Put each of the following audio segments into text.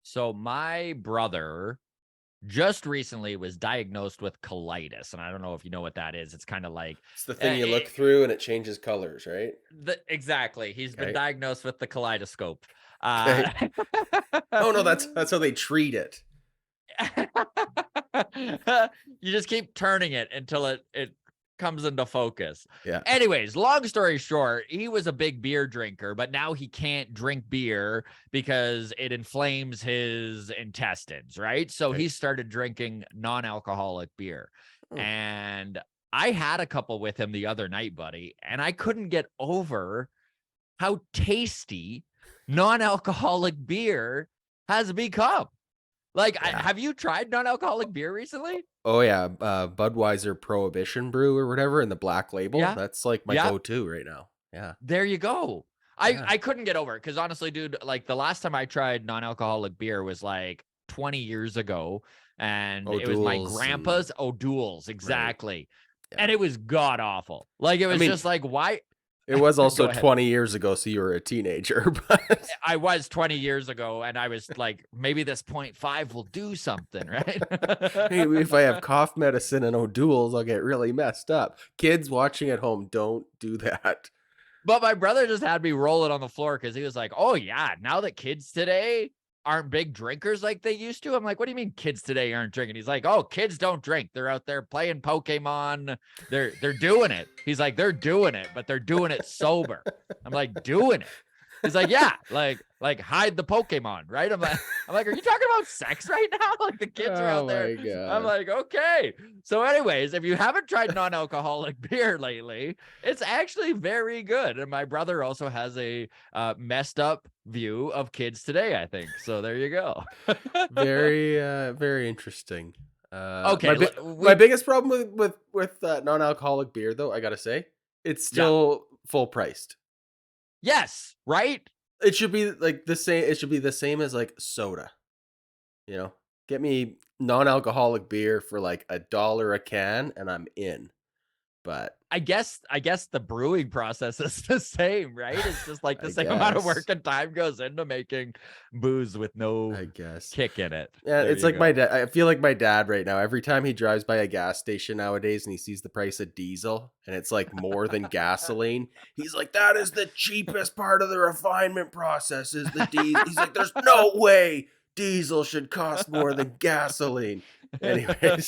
So my brother just recently was diagnosed with colitis, and I don't know if you know what that is. It's kind of like It's the thing uh, you look it, through and it changes colors, right? exactly. He's been Okay. diagnosed with the kaleidoscope. Okay. Uh, Oh no, that's how they treat it. you just keep turning it until it comes into focus. Yeah. Anyways, long story short, he was a big beer drinker, but now he can't drink beer because it inflames his intestines, right? So Okay. he started drinking non-alcoholic beer. Oh, And I had a couple with him the other night, buddy, and I couldn't get over how tasty non-alcoholic beer has become. Like, yeah. have you tried non-alcoholic beer recently? Oh yeah. Budweiser Prohibition Brew or whatever in the black label. Yeah. That's like my Yeah. go-to right now. Yeah. There you go. I Yeah. I couldn't get over it because honestly, dude, like the last time I tried non-alcoholic beer was like 20 years ago, and it was my O'Doul's and grandpa's O'Doul's, right. exactly. Yeah. And it was god awful. Like it I was mean, just like, why? it was Go also ahead. 20 years ago, so you were a teenager, but I was 20 years ago, and I was like, maybe this 0.5 will do something, right? hey, if I have cough medicine and O'Doul's, I'll get really messed up. Kids watching at home, don't do that. But my brother just had me roll it on the floor because he was like, "Oh yeah, now that kids today aren't big drinkers like they used to." I'm like, "What do you mean kids today aren't drinking?" He's like, "Oh, kids don't drink. They're out there playing Pokemon. They're doing it." He's like, "They're doing it, but they're doing it sober." I'm like, "Doing it?" He's like, "Yeah, like hide the Pokemon, right?" I'm like, "Are you talking about sex right now?" Like the kids are Oh out there. my I'm god. like, "Okay." So anyways, if you haven't tried non-alcoholic beer lately, it's actually very good. And my brother also has a messed up view of kids today, I think. So there you go. Very interesting. Okay, My we biggest problem with non-alcoholic beer, though, I gotta say, it's yeah. still full priced. Yes, right? It should be like the same. It should be the same as like soda. You know, get me non-alcoholic beer for like $1 a can, and I'm in. But I guess the brewing process is the same, right? It's just like the I same amount of guess, work and time goes into making booze with no I guess. kick in it. Yeah, There it's you like my go. dad. I feel like my dad right now. Every time he drives by a gas station nowadays and he sees the price of diesel and it's like more than gasoline, he's like, "That is the cheapest part of the refinement process. Is the diesel?" He's like, "There's no way diesel should cost more than gasoline." Anyways,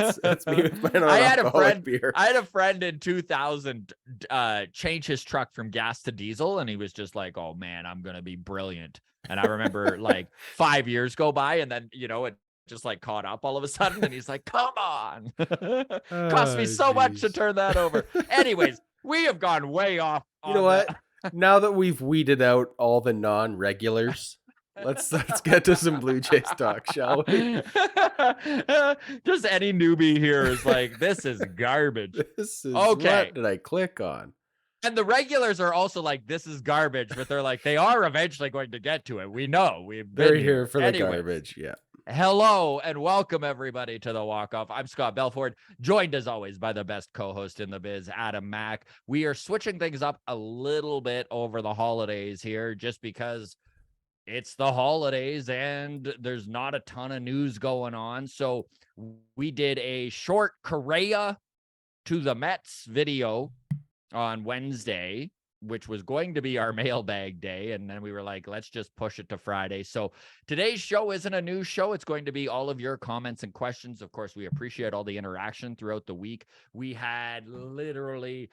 that's me with my I had a non-alcoholic friend beer. I had a friend in 2000 change his truck from gas to diesel, and he was just like, "Oh man, I'm gonna be brilliant." And I remember like 5 years go by, and then it just like caught up all of a sudden, and he's like, "Come on, cost me Oh, so much to jeez. turn that over." Anyways, we have gone way off You know on the what? Now that we've weeded out all the non-regulars, let's get to some Blue Jays talk, shall we? just any newbie here is like, "This is garbage." This is Okay. what did I click on? And the regulars are also like, "This is garbage," but they're like, they are eventually going to get to it. We know. We've been They're here here. for the Anyways, garbage. Yeah. hello and welcome everybody to the Walk Off. I'm Scott Belford, joined as always by the best co-host in the biz, Adam Mack. We are switching things up a little bit over the holidays here just because it's the holidays and there's not a ton of news going on. So we did a short Correa to the Mets video on Wednesday, which was going to be our mailbag day. And then we were like, let's just push it to Friday. So today's show isn't a news show. It's going to be all of your comments and questions. Of course, we appreciate all the interaction throughout the week. We had literally,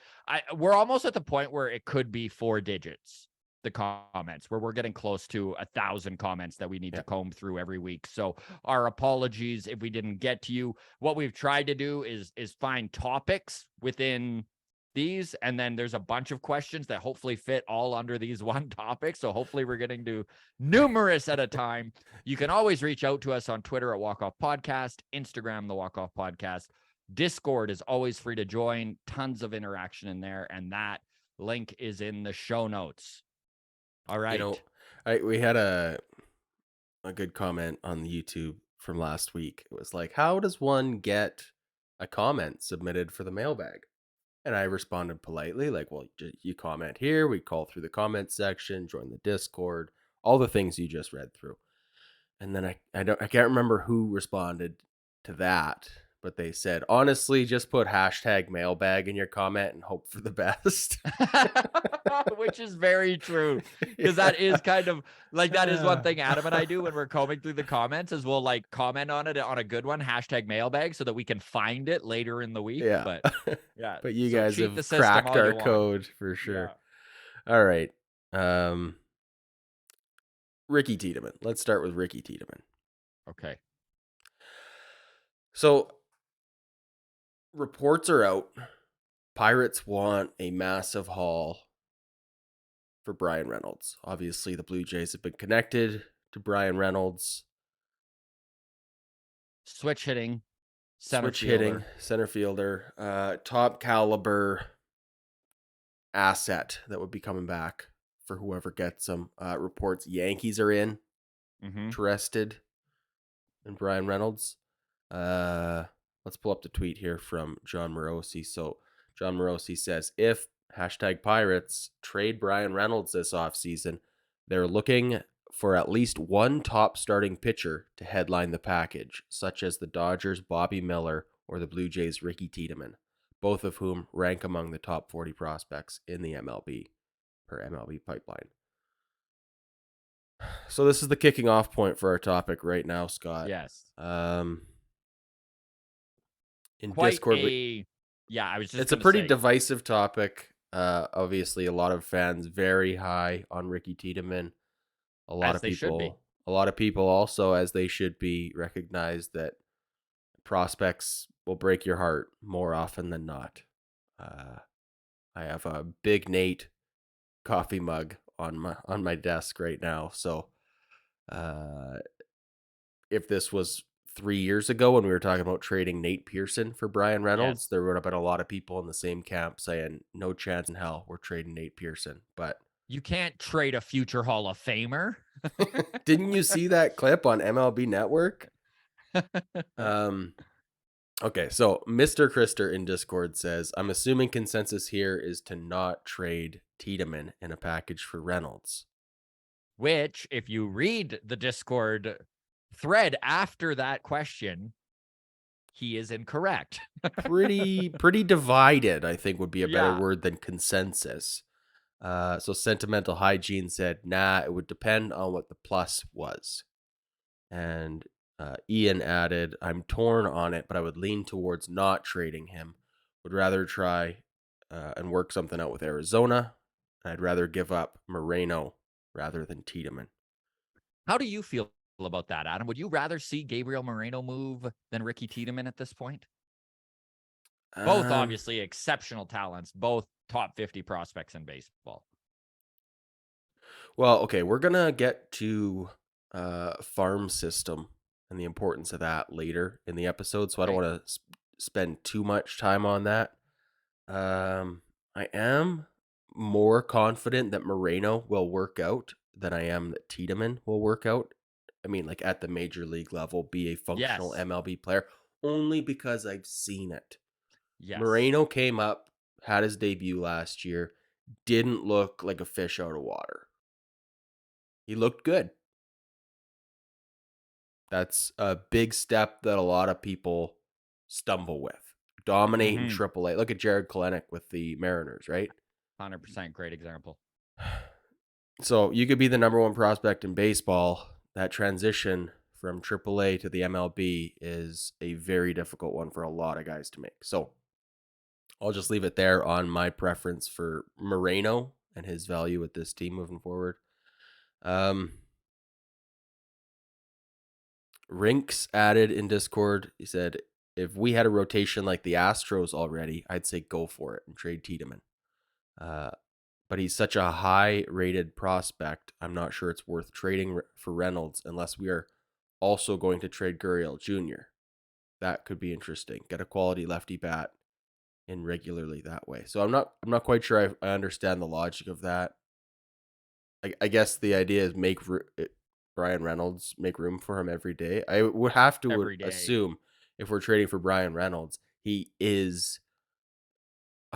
we're almost at the point where it could be 4 digits. The comments where we're getting close to 1,000 comments that we need to Yeah. comb through every week. So our apologies if we didn't get to you. What we've tried to do is find topics within these, and then there's a bunch of questions that hopefully fit all under these one topic. So hopefully we're getting to numerous at a time. You can always reach out to us on Twitter at Walk Off Podcast, Instagram, the Walk Off Podcast. Discord is always free to join. Tons of interaction in there, and that link is in the show notes. All You know, right. we had a good comment on the YouTube from last week. It was like, how does one get a comment submitted for the mailbag? And I responded politely, like, well, you comment here, we call through the comment section, join the Discord, all the things you just read through. And then I can't remember who responded to that, but they said, "Honestly, just put hashtag mailbag in your comment and hope for the best." Which is very true, because Yeah. that is kind of like that is one Uh, thing Adam and I do when we're combing through the comments is we'll like comment on it on a good one, hashtag mailbag, so that we can find it later in the week. yeah. But yeah, But you so guys cheat the have system cracked all our you want. code for sure. Yeah. All right. Um, Ricky Tiedemann. Let's start with Ricky Tiedemann. Okay. So reports are out. Pirates want a massive haul for Brian Reynolds. Obviously, the Blue Jays have been connected to Brian Reynolds. Switch hitting, center Switch hitting, fielder. center fielder, top caliber asset that would be coming back for whoever gets them. Reports Yankees are Mm-hmm. interested in Brian Reynolds. Uh, let's pull up the tweet here from John Morosi. So John Morosi says, if hashtag Pirates trade Brian Reynolds this offseason, they're looking for at least one top starting pitcher to headline the package, such as the Dodgers' Bobby Miller or the Blue Jays' Ricky Tiedemann, both of whom rank among the top 40 prospects in the MLB per MLB pipeline. So this is the kicking off point for our topic right now, Scott. Yes. In Quite Discord, a yeah, I was just it's a gonna pretty say, divisive topic. Obviously, a lot of fans very high on Ricky Tiedemann. as they should be. A lot of people also, as they should be, recognize that prospects will break your heart more often than not. Uh, I have a Big Nate coffee mug on my desk right now. So, uh, if this was 3 years ago when we were talking about trading Nate Pearson for Brian Reynolds, Yes. there would have been a lot of people in the same camp saying, no chance in hell we're trading Nate Pearson. But You can't trade a future Hall of Famer. didn't you see that clip on MLB Network? Okay, so Mr. Krister in Discord says, I'm assuming consensus here is to not trade Tiedemann in a package for Reynolds. Which, if you read the Discord thread after that question, he is incorrect. Pretty divided, I think would be a better Yeah. word than consensus. So Sentimental Hygiene said, nah, it would depend on what the plus was. And Ian added, I'm torn on it, but I would lean towards not trading him. Would rather try and work something out with Arizona. I'd rather give up Moreno rather than Tiedemann. How do you feel about that, Adam? Would you rather see Gabriel Moreno move than Ricky Tiedemann at this point? Both Um, obviously exceptional talents, both top 50 prospects in baseball. well, okay, we're gonna get to farm system and the importance of that later in the episode, so I don't Okay. want to spend too much time on that. I am more confident that Moreno will work out than I am that Tiedemann will work out. I mean, like at the major league level, be a functional Yes. MLB player, only because I've seen it. Yes. Moreno came up, had his debut last year, didn't look like a fish out of water. He looked good. That's a big step that a lot of people stumble with. Dominate in Mm-hmm. AAA. Look at Jared Kalenic with the Mariners, right? 100% great example. So you could be the number one prospect in baseball. That transition from AAA to the MLB is a very difficult one for a lot of guys to make. So I'll just leave it there on my preference for Moreno and his value with this team moving forward. Rinks added in Discord. He said, if we had a rotation like the Astros already, I'd say go for it and trade Tiedemann. But he's such a high rated prospect. I'm not sure it's worth trading for Reynolds unless we are also going to trade Gurriel Jr. That could be interesting. Get a quality lefty bat in regularly that way. So I'm not quite sure I understand the logic of that. I guess the idea is Brian Reynolds, make room for him every day. I would have to Every day. assume if we're trading for Brian Reynolds, he is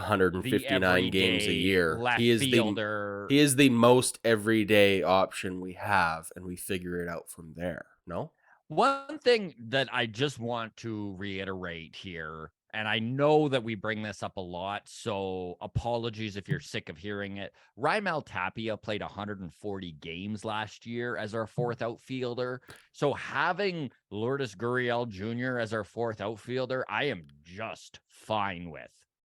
the 159 games a everyday year. left fielder. He is the most everyday option we have, and we figure it out from there. No? One thing that I just want to reiterate here, and I know that we bring this up a lot, so apologies if you're sick of hearing it. Raimel Tapia played 140 games last year as our fourth outfielder. So having Lourdes Gurriel Jr. as our fourth outfielder, I am just fine with.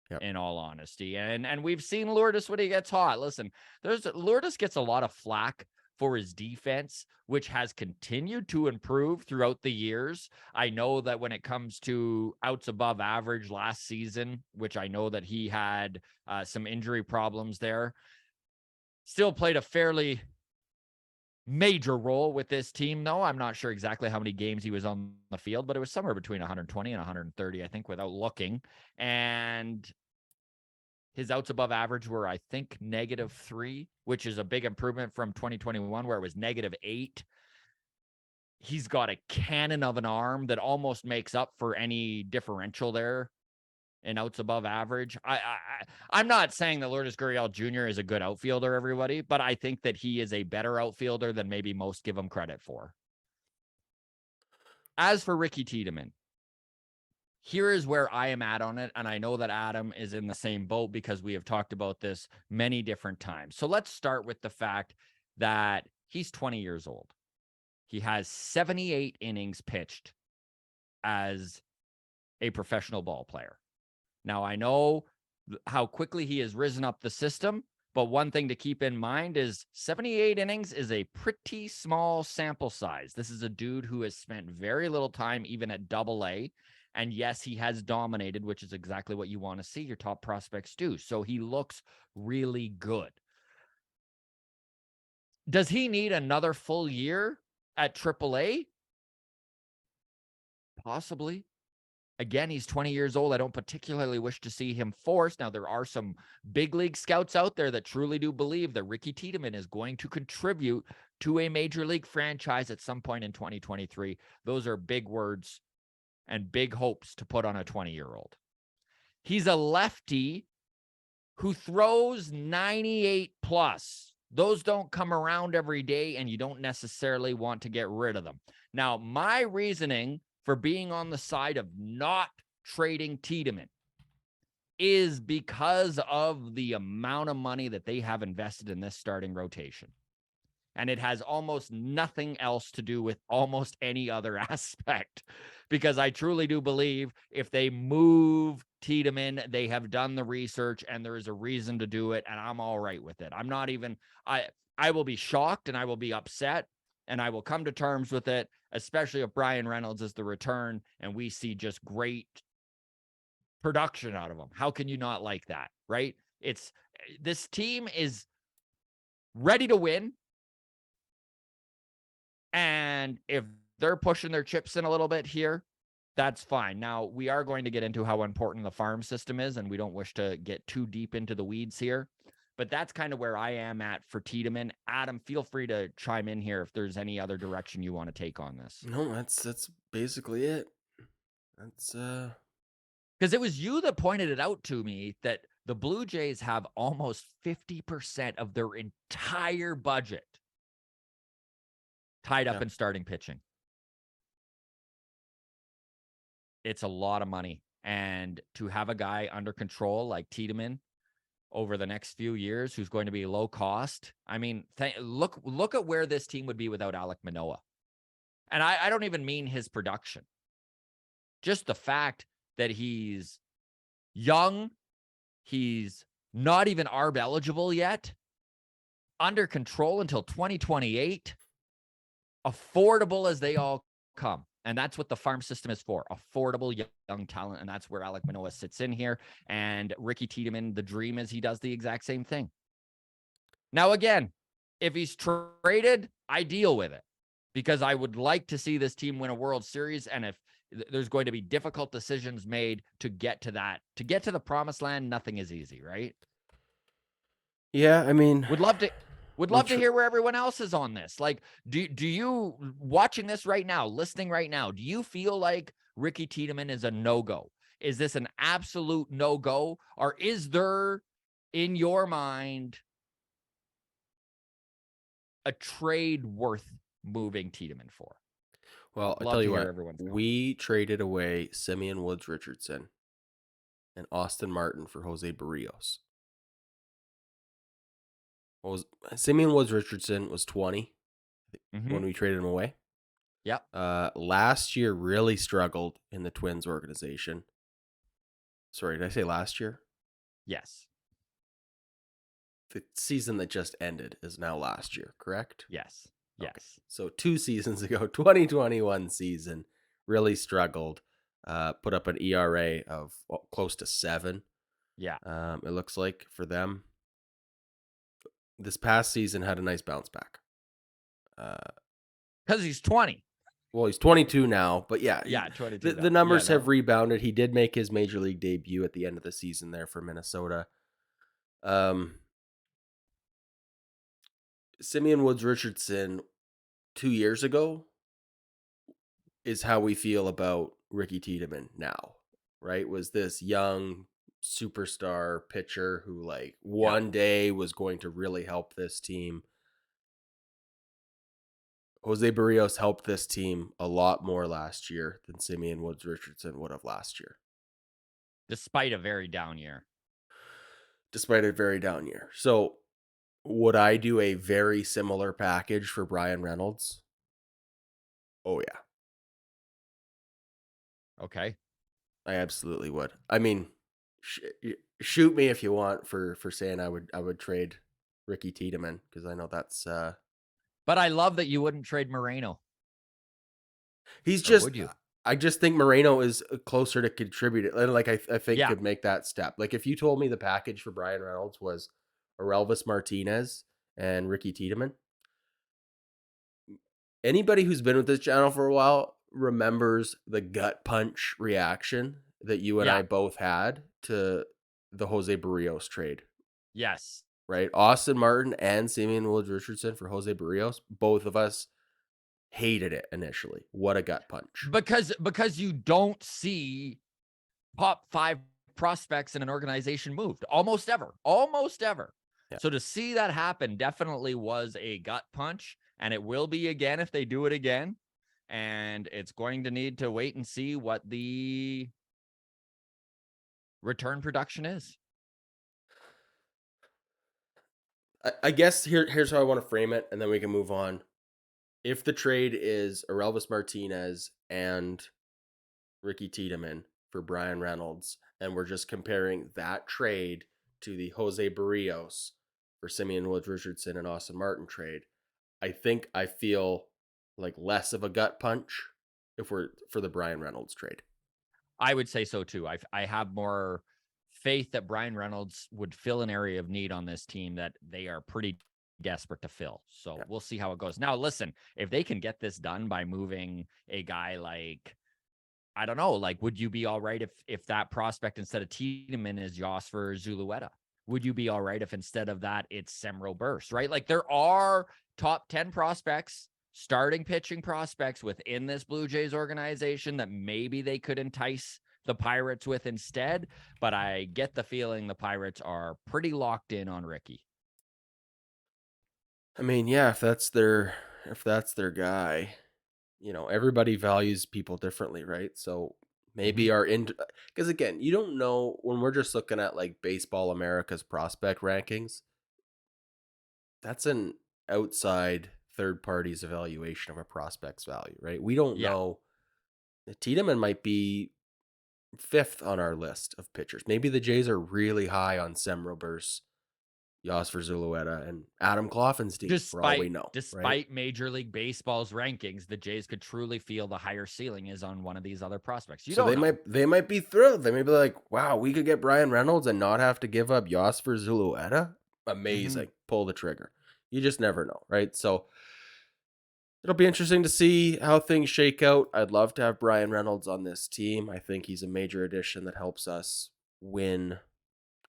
Yep. In all honesty. And we've seen Lourdes when he gets hot. Listen, Lourdes gets a lot of flack for his defense, which has continued to improve throughout the years. I know that when it comes to outs above average last season, which I know that he had some injury problems there, still played a fairly major role with this team, though. I'm not sure exactly how many games he was on the field, but it was somewhere between 120 and 130, I think, without looking. And his outs above average were, I think, -3, which is a big improvement from 2021, where it was -8. He's got a cannon of an arm that almost makes up for any differential there in outs above average. I'm not saying that Lourdes Gurriel Jr. is a good outfielder, everybody, but I think that he is a better outfielder than maybe most give him credit for. As for Ricky Tiedemann, here is where I am at on it. And I know that Adam is in the same boat because we have talked about this many different times. So let's start with the fact that he's 20 years old. He has 78 innings pitched as a professional ball player. Now, I know how quickly he has risen up the system, but one thing to keep in mind is 78 innings is a pretty small sample size. This is a dude who has spent very little time even at AA. And yes, he has dominated, which is exactly what you want to see your top prospects do. So he looks really good. Does he need another full year at AAA? Possibly. Again, he's 20 years old. I don't particularly wish to see him forced. Now, there are some big league scouts out there that truly do believe that Ricky Tiedemann is going to contribute to a major league franchise at some point in 2023. Those are big words and big hopes to put on a 20-year-old. He's a lefty who throws 98 plus. Those don't come around every day, and you don't necessarily want to get rid of them. Now, my reasoning for being on the side of not trading Tiedemann is because of the amount of money that they have invested in this starting rotation. And it has almost nothing else to do with almost any other aspect, because I truly do believe if they move Tiedemann, they have done the research and there is a reason to do it. And I'm all right with it. I'm not even, I will be shocked and I will be upset and I will come to terms with it, especially if Brian Reynolds is the return and we see just great production out of him. How can you not like that? Right? This team is ready to win. And if they're pushing their chips in a little bit here, that's fine. Now, we are going to get into how important the farm system is, and we don't wish to get too deep into the weeds here. But that's kind of where I am at for Tiedemann. Adam, feel free to chime in here if there's any other direction you want to take on this. No, that's basically it. That's Because it was you that pointed it out to me that the Blue Jays have almost 50% of their entire budget tied up in starting pitching. It's a lot of money. And to have a guy under control like Tiedemann over the next few years who's going to be low cost. I mean, look at where this team would be without Alek Manoah. And I don't even mean his production. Just the fact that he's young, he's not even ARB eligible yet, under control until 2028, affordable as they all come. And that's what the farm system is for, affordable young talent. And that's where Alek Manoah sits in here. And Ricky Tiedemann, the dream is he does the exact same thing. Now, again, if he's traded, I deal with it because I would like to see this team win a World Series. And if there's going to be difficult decisions made to get to that, to get to the promised land, nothing is easy, right? yeah, I mean, Would love to hear where everyone else is on this. Like, do you, watching this right now, listening right now, do you feel like Ricky Tiedemann is a no-go? Is this an absolute no-go? Or is there, in your mind, a trade worth moving Tiedemann for? Well, I Love tell to you hear what, everyone's thoughts. we traded away Simeon Woods Richardson and Austin Martin for Jose Barrios. What was Simeon Woods Richardson was 20 Mm-hmm. when we traded him away. Yep. Last year really struggled in the Twins organization. Sorry, did I say last year? Yes. The season that just ended is now last year, correct? Yes. Okay. Yes. So 2 seasons ago, 2021 season, really struggled. Put up an ERA of close to 7. Yeah. It looks like for them. This past season had a nice bounce back. Because he's 20. Well, he's 22 now, but yeah, Yeah, 22 the now. Yeah, numbers have no. rebounded. He did make his major league debut at the end of the season there for Minnesota. Simeon Woods Richardson 2 years ago is how we feel about Ricky Tiedemann now, right? Was this young superstar pitcher who like Yeah. one day was going to really help this team. Jose Barrios helped this team a lot more last year than Simeon Woods Richardson would have last year, Despite a very down year. despite a very down year. So, would I do a very similar package for Brian Reynolds? Oh, yeah, Okay. I absolutely would. I mean, shoot me if you want for saying I would trade Ricky Tiedemann because I know that's But I love that you wouldn't trade Moreno. he's Or just would you? I just think Moreno is closer to contribute. Like I think Yeah. could make that step. Like if you told me the package for Brian Reynolds was Orelvis Martinez and Ricky Tiedemann, anybody who's been with this channel for a while remembers the gut punch reaction that you and Yeah. I both had to the Jose Barrios trade. Yes. Right? Austin Martin and Simeon Woods Richardson for Jose Barrios. Both of us hated it initially. What a gut punch. Because you don't see top 5 prospects in an organization moved almost ever. Almost ever. Yeah. So to see that happen definitely was a gut punch, and it will be again if they do it again. And it's going to need to wait and see what the return production is. I guess here's how I want to frame it, and then we can move on. If the trade is Orelvis Martinez and Ricky Tiedemann for Brian Reynolds, and we're just comparing that trade to the Jose Barrios for Simeon Woods Richardson and Austin Martin trade, I think I feel like less of a gut punch if we're for the Brian Reynolds trade. I would say so too. I have more faith that Brian Reynolds would fill an area of need on this team that they are pretty desperate to fill. So Yeah. we'll see how it goes. Now, listen, if they can get this done by moving a guy like, I don't know, like, would you be all right if that prospect instead of Tiedemann is Josfer Zulueta? Would you be all right if instead of that it's Semro Burst, right? Like there are top 10 prospects, starting pitching prospects within this Blue Jays organization that maybe they could entice the Pirates with instead. But I get the feeling the Pirates are pretty locked in on Ricky. I mean, yeah, if that's their guy, everybody values people differently, right? So maybe our because again, you don't know when we're just looking at like Baseball America's prospect rankings. That's an outside third party's evaluation of a prospect's value, right? We don't Yeah. know. Tiedemann might be 5th on our list of pitchers. Maybe the Jays are really high on Sem Roberts, Yosfer Zulueta, and Adam Kloffenstein, for all we know, right? Despite Major League Baseball's rankings, the Jays could truly feel the higher ceiling is on one of these other prospects. You So don't know. they might be thrilled. They may be like, "Wow, we could get Brian Reynolds and not have to give up Yosfer Zulueta. Amazing! Pull the trigger." You just never know, right? So it'll be interesting to see how things shake out. I'd love to have Brian Reynolds on this team. I think he's a major addition that helps us win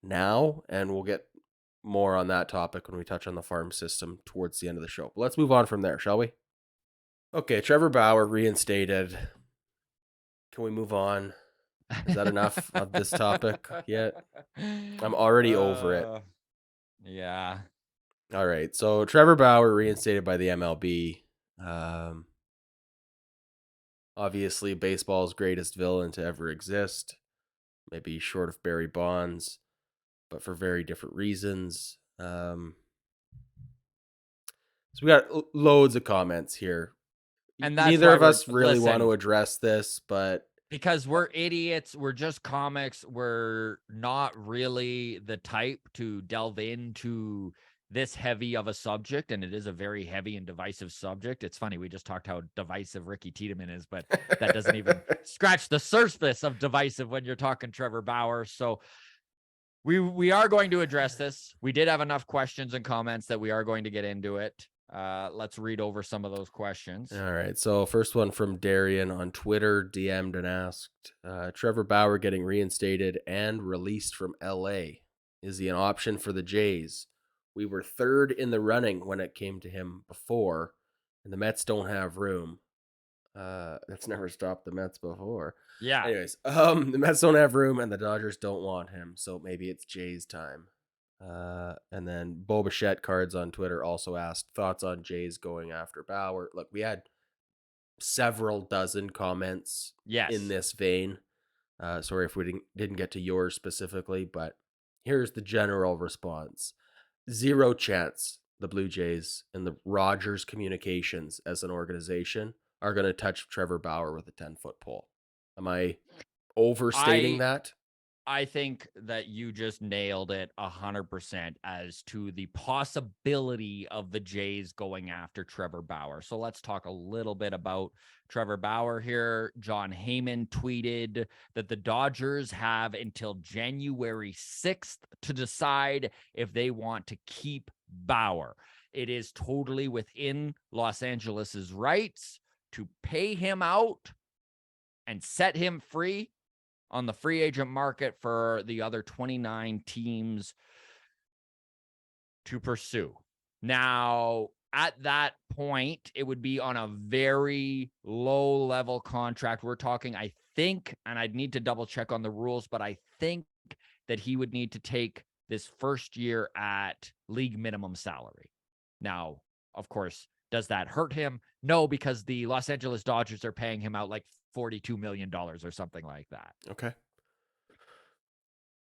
now, and we'll get more on that topic when we touch on the farm system towards the end of the show. But let's move on from there, shall we? Okay, Trevor Bauer reinstated. Can we move on? Is that enough of this topic yet? I'm already over it. Uh, yeah. All right. So Trevor Bauer reinstated by the MLB. Obviously, baseball's greatest villain to ever exist. Maybe short of Barry Bonds, but for very different reasons. So we got loads of comments here. And that's Neither why of we're us really want listen, to address this, but because we're idiots. We're just comics. We're not really the type to delve into this heavy of a subject. And it is a very heavy and divisive subject. It's funny. We just talked how divisive Ricky Tiedemann is, but that doesn't even scratch the surface of divisive when you're talking Trevor Bauer. So we are going to address this. We did have enough questions and comments that we are going to get into it. Let's read over some of those questions. All right. So first one from Darian on Twitter DM'd and asked, Trevor Bauer getting reinstated and released from LA. Is he an option for the Jays? We were third in the running when it came to him before, and the Mets don't have room. That's never stopped the Mets before. Yeah. Anyways, the Mets don't have room and the Dodgers don't want him, so maybe it's Jays time. And then Boba Cards on Twitter also asked thoughts on Jays going after Bauer. Look, we had several dozen comments in Yes. this vein. Sorry if we didn't get to yours specifically, but here's the general response. Zero chance the Blue Jays and the Rogers Communications as an organization are going to touch Trevor Bauer with a 10-foot pole. Am I overstating that? I think that you just nailed it 100% as to the possibility of the Jays going after Trevor Bauer. So let's talk a little bit about Trevor Bauer here. John Heyman tweeted that the Dodgers have until January 6th to decide if they want to keep Bauer. It is totally within Los Angeles's rights to pay him out and set him free on the free agent market for the other 29 teams to pursue. Now, at that point, it would be on a very low level contract. We're talking, I think, and I'd need to double check on the rules, but I think that he would need to take this first year at league minimum salary. Now, of course, does that hurt him? No, because the Los Angeles Dodgers are paying him out like $42 million or something like that. Okay.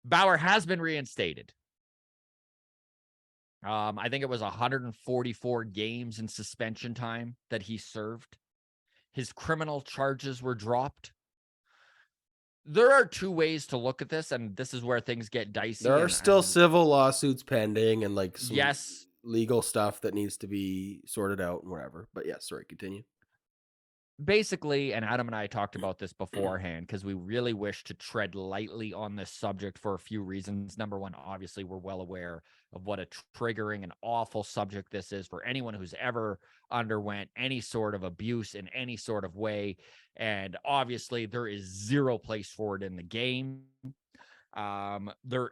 Bauer has been reinstated. I think it was 144 games in suspension time that he served. His criminal charges were dropped. There are two ways to look at this, and this is where things get dicey. There are still civil lawsuits pending and like some yes, legal stuff that needs to be sorted out and whatever. But yeah, sorry, continue. basically, and Adam and I talked about this beforehand because we really wish to tread lightly on this subject for a few reasons. Number one, obviously, we're well aware of what a triggering and awful subject this is for anyone who's ever underwent any sort of abuse in any sort of way. And obviously, there is zero place for it in the game. There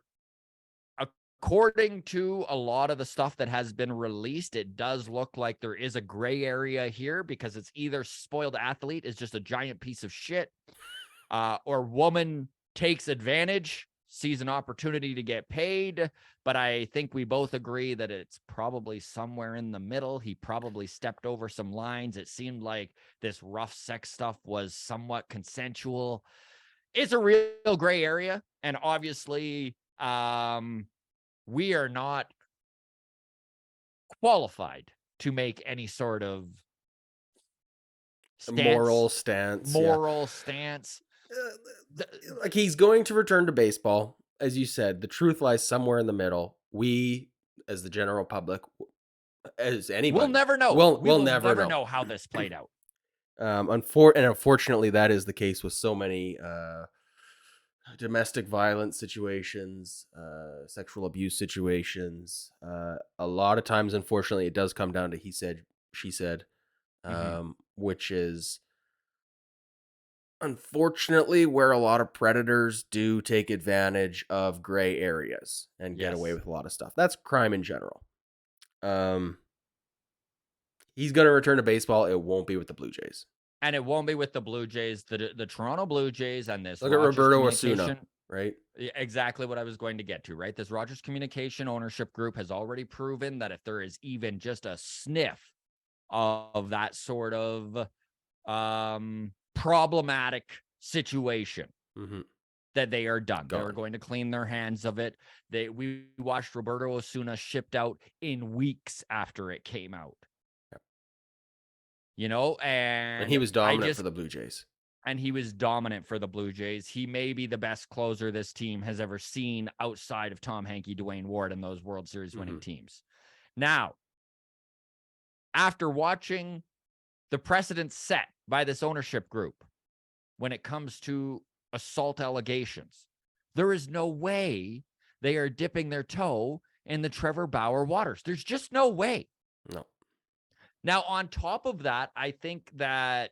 According to a lot of the stuff that has been released, it does look like there is a gray area here because it's either spoiled athlete is just a giant piece of shit, or woman takes advantage, sees an opportunity to get paid. But I think we both agree that it's probably somewhere in the middle. He probably stepped over some lines. It seemed like this rough sex stuff was somewhat consensual. It's a real gray area. And obviously, we are not qualified to make any sort of Moral stance. Like he's going to return to baseball. As you said, the truth lies somewhere in the middle. We, as the general public, as anybody, we'll never know. We'll never know how this played out. Unfortunately, that is the case with so many domestic violence situations, sexual abuse situations. A lot of times, unfortunately, it does come down to he said, she said, which is unfortunately where a lot of predators do take advantage of gray areas and get away with a lot of stuff. That's crime in general. He's going to return to baseball. It won't be with the Blue Jays. And it won't be with the Blue Jays. The Toronto Blue Jays and this Look at Rogers Roberto Osuna, Communication. right? Exactly what I was going to get to, right? This Rogers Communication ownership group has already proven that if there is even just a sniff of that sort of problematic situation, Mm-hmm. that they are done. They are Gone. going to clean their hands of it. We watched Roberto Osuna shipped out in weeks after it came out. Yep. And he And was dominant for the Blue Jays. and he was dominant for the Blue Jays. He may be the best closer this team has ever seen outside of Tom Hankey, Dwayne Ward, and those World Series winning teams. Now, after watching the precedent set by this ownership group when it comes to assault allegations, there is no way they are dipping their toe in the Trevor Bauer waters. There's just no way. No. Now, on top of that, I think that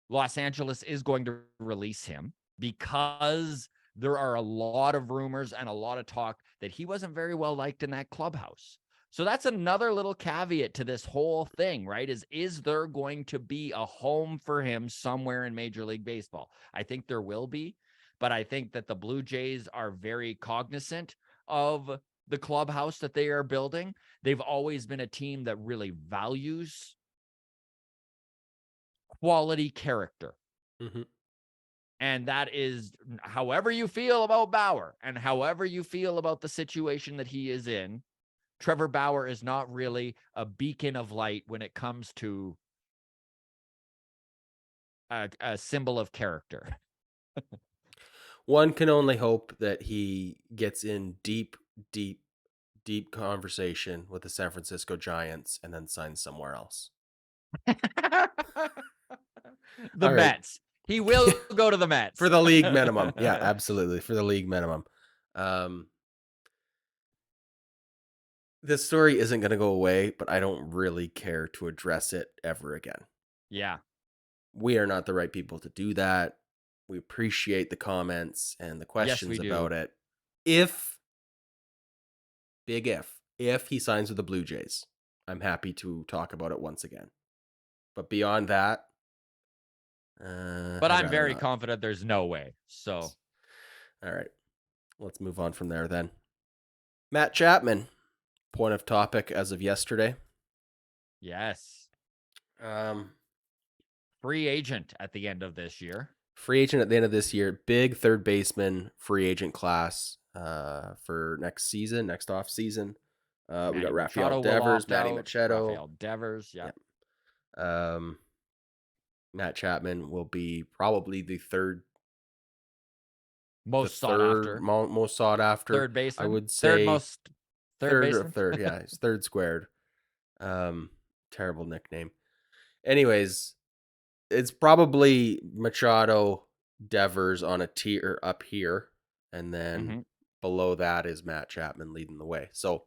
Los Angeles is going to release him because there are a lot of rumors and a lot of talk that he wasn't very well liked in that clubhouse. So that's another little caveat to this whole thing, right? Is there going to be a home for him somewhere in Major League Baseball? I think there will be, but I think that the Blue Jays are very cognizant of the clubhouse that they are building. They've always been a team that really values quality character. Mm-hmm. And that is, however you feel about Bauer and however you feel about the situation that he is in, Trevor Bauer is not really a beacon of light when it comes to a symbol of character. One can only hope that he gets in deep conversation with the San Francisco Giants and then signs somewhere else. The All right. Mets. He will go to the Mets. For the league minimum. Yeah, absolutely. For the league minimum. This story isn't going to go away, but I don't really care to address it ever again. Yeah. We are not the right people to do that. We appreciate the comments and the questions about it. Big if he signs with the Blue Jays, I'm happy to talk about it once again. But beyond that, but I'm very confident there's no way. So, all right, let's move on from there then. Matt Chapman, point of topic as of yesterday. Yes. Free agent at the end of this year. Big third baseman free agent class for next off season. We got Rafael Devers, Manny Machado. Rafael Devers, yeah. Matt Chapman will be probably the third most sought after third baseman. I would say third. Yeah, he's third squared. Terrible nickname. Anyways, it's probably Machado, Devers on a tier up here, and then below that is Matt Chapman leading the way. So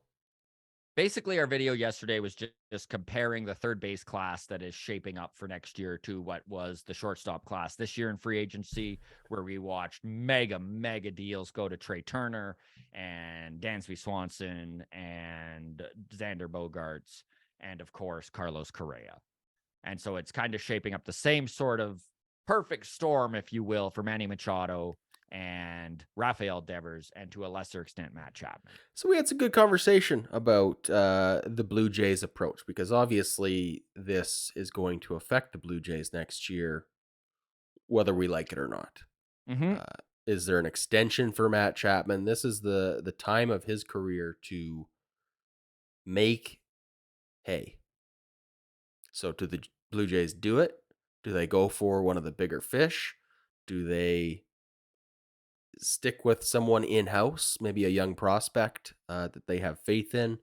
basically, our video yesterday was just comparing the third base class that is shaping up for next year to what was the shortstop class this year in free agency, where we watched mega deals go to Trey Turner and Dansby Swanson and Xander Bogaerts and, of course, Carlos Correa. And so it's kind of shaping up the same sort of perfect storm, if you will, for Manny Machado and Rafael Devers, and to a lesser extent, Matt Chapman. So we had some good conversation about the Blue Jays approach, because obviously this is going to affect the Blue Jays next year, whether we like it or not. Is there an extension for Matt Chapman? This is the time of his career to make hay. So do the Blue Jays do it? Do they go for one of the bigger fish? Do they stick with someone in-house, maybe a young prospect that they have faith in?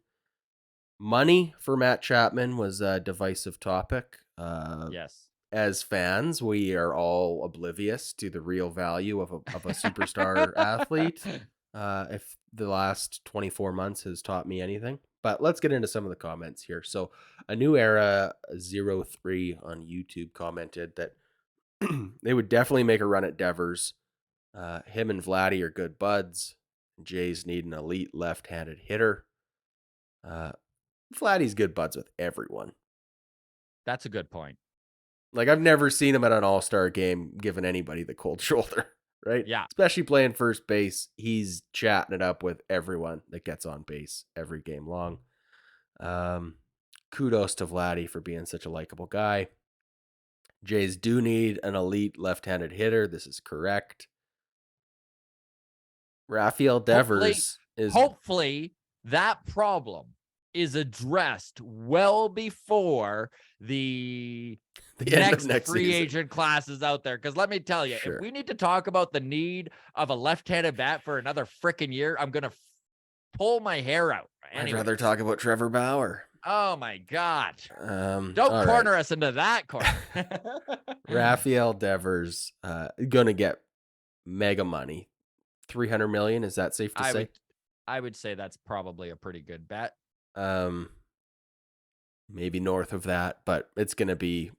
Money for Matt Chapman was a divisive topic. Yes. As fans, we are all oblivious to the real value of a superstar athlete. If the last 24 months has taught me anything. But let's get into some of the comments here. So a new era 03 on YouTube commented that they would definitely make a run at Devers. Him and Vladdy are good buds. Jays need an elite left-handed hitter. Vladdy's good buds with everyone. That's a good point. Like, I've never seen him at an all-star game giving anybody the cold shoulder, right? Yeah. Especially playing first base. He's chatting it up with everyone that gets on base every game long. Kudos to Vladdy for being such a likable guy. Jays do need an elite left-handed hitter. This is correct. Rafael Hopefully, Devers is hopefully that problem is addressed well before the the end of next next free season. agent classes out there. Because let me tell you, if Sure. we need to talk about the need of a left-handed bat for another freaking year, I'm gonna pull my hair out. I'd rather Anyways. talk about Trevor Bauer. Oh my God. Don't all corner right. us into that corner. Rafael Devers gonna get mega money. 300 million, is that safe to say? I would say that's probably a pretty good bet. Maybe north of that, but it's gonna be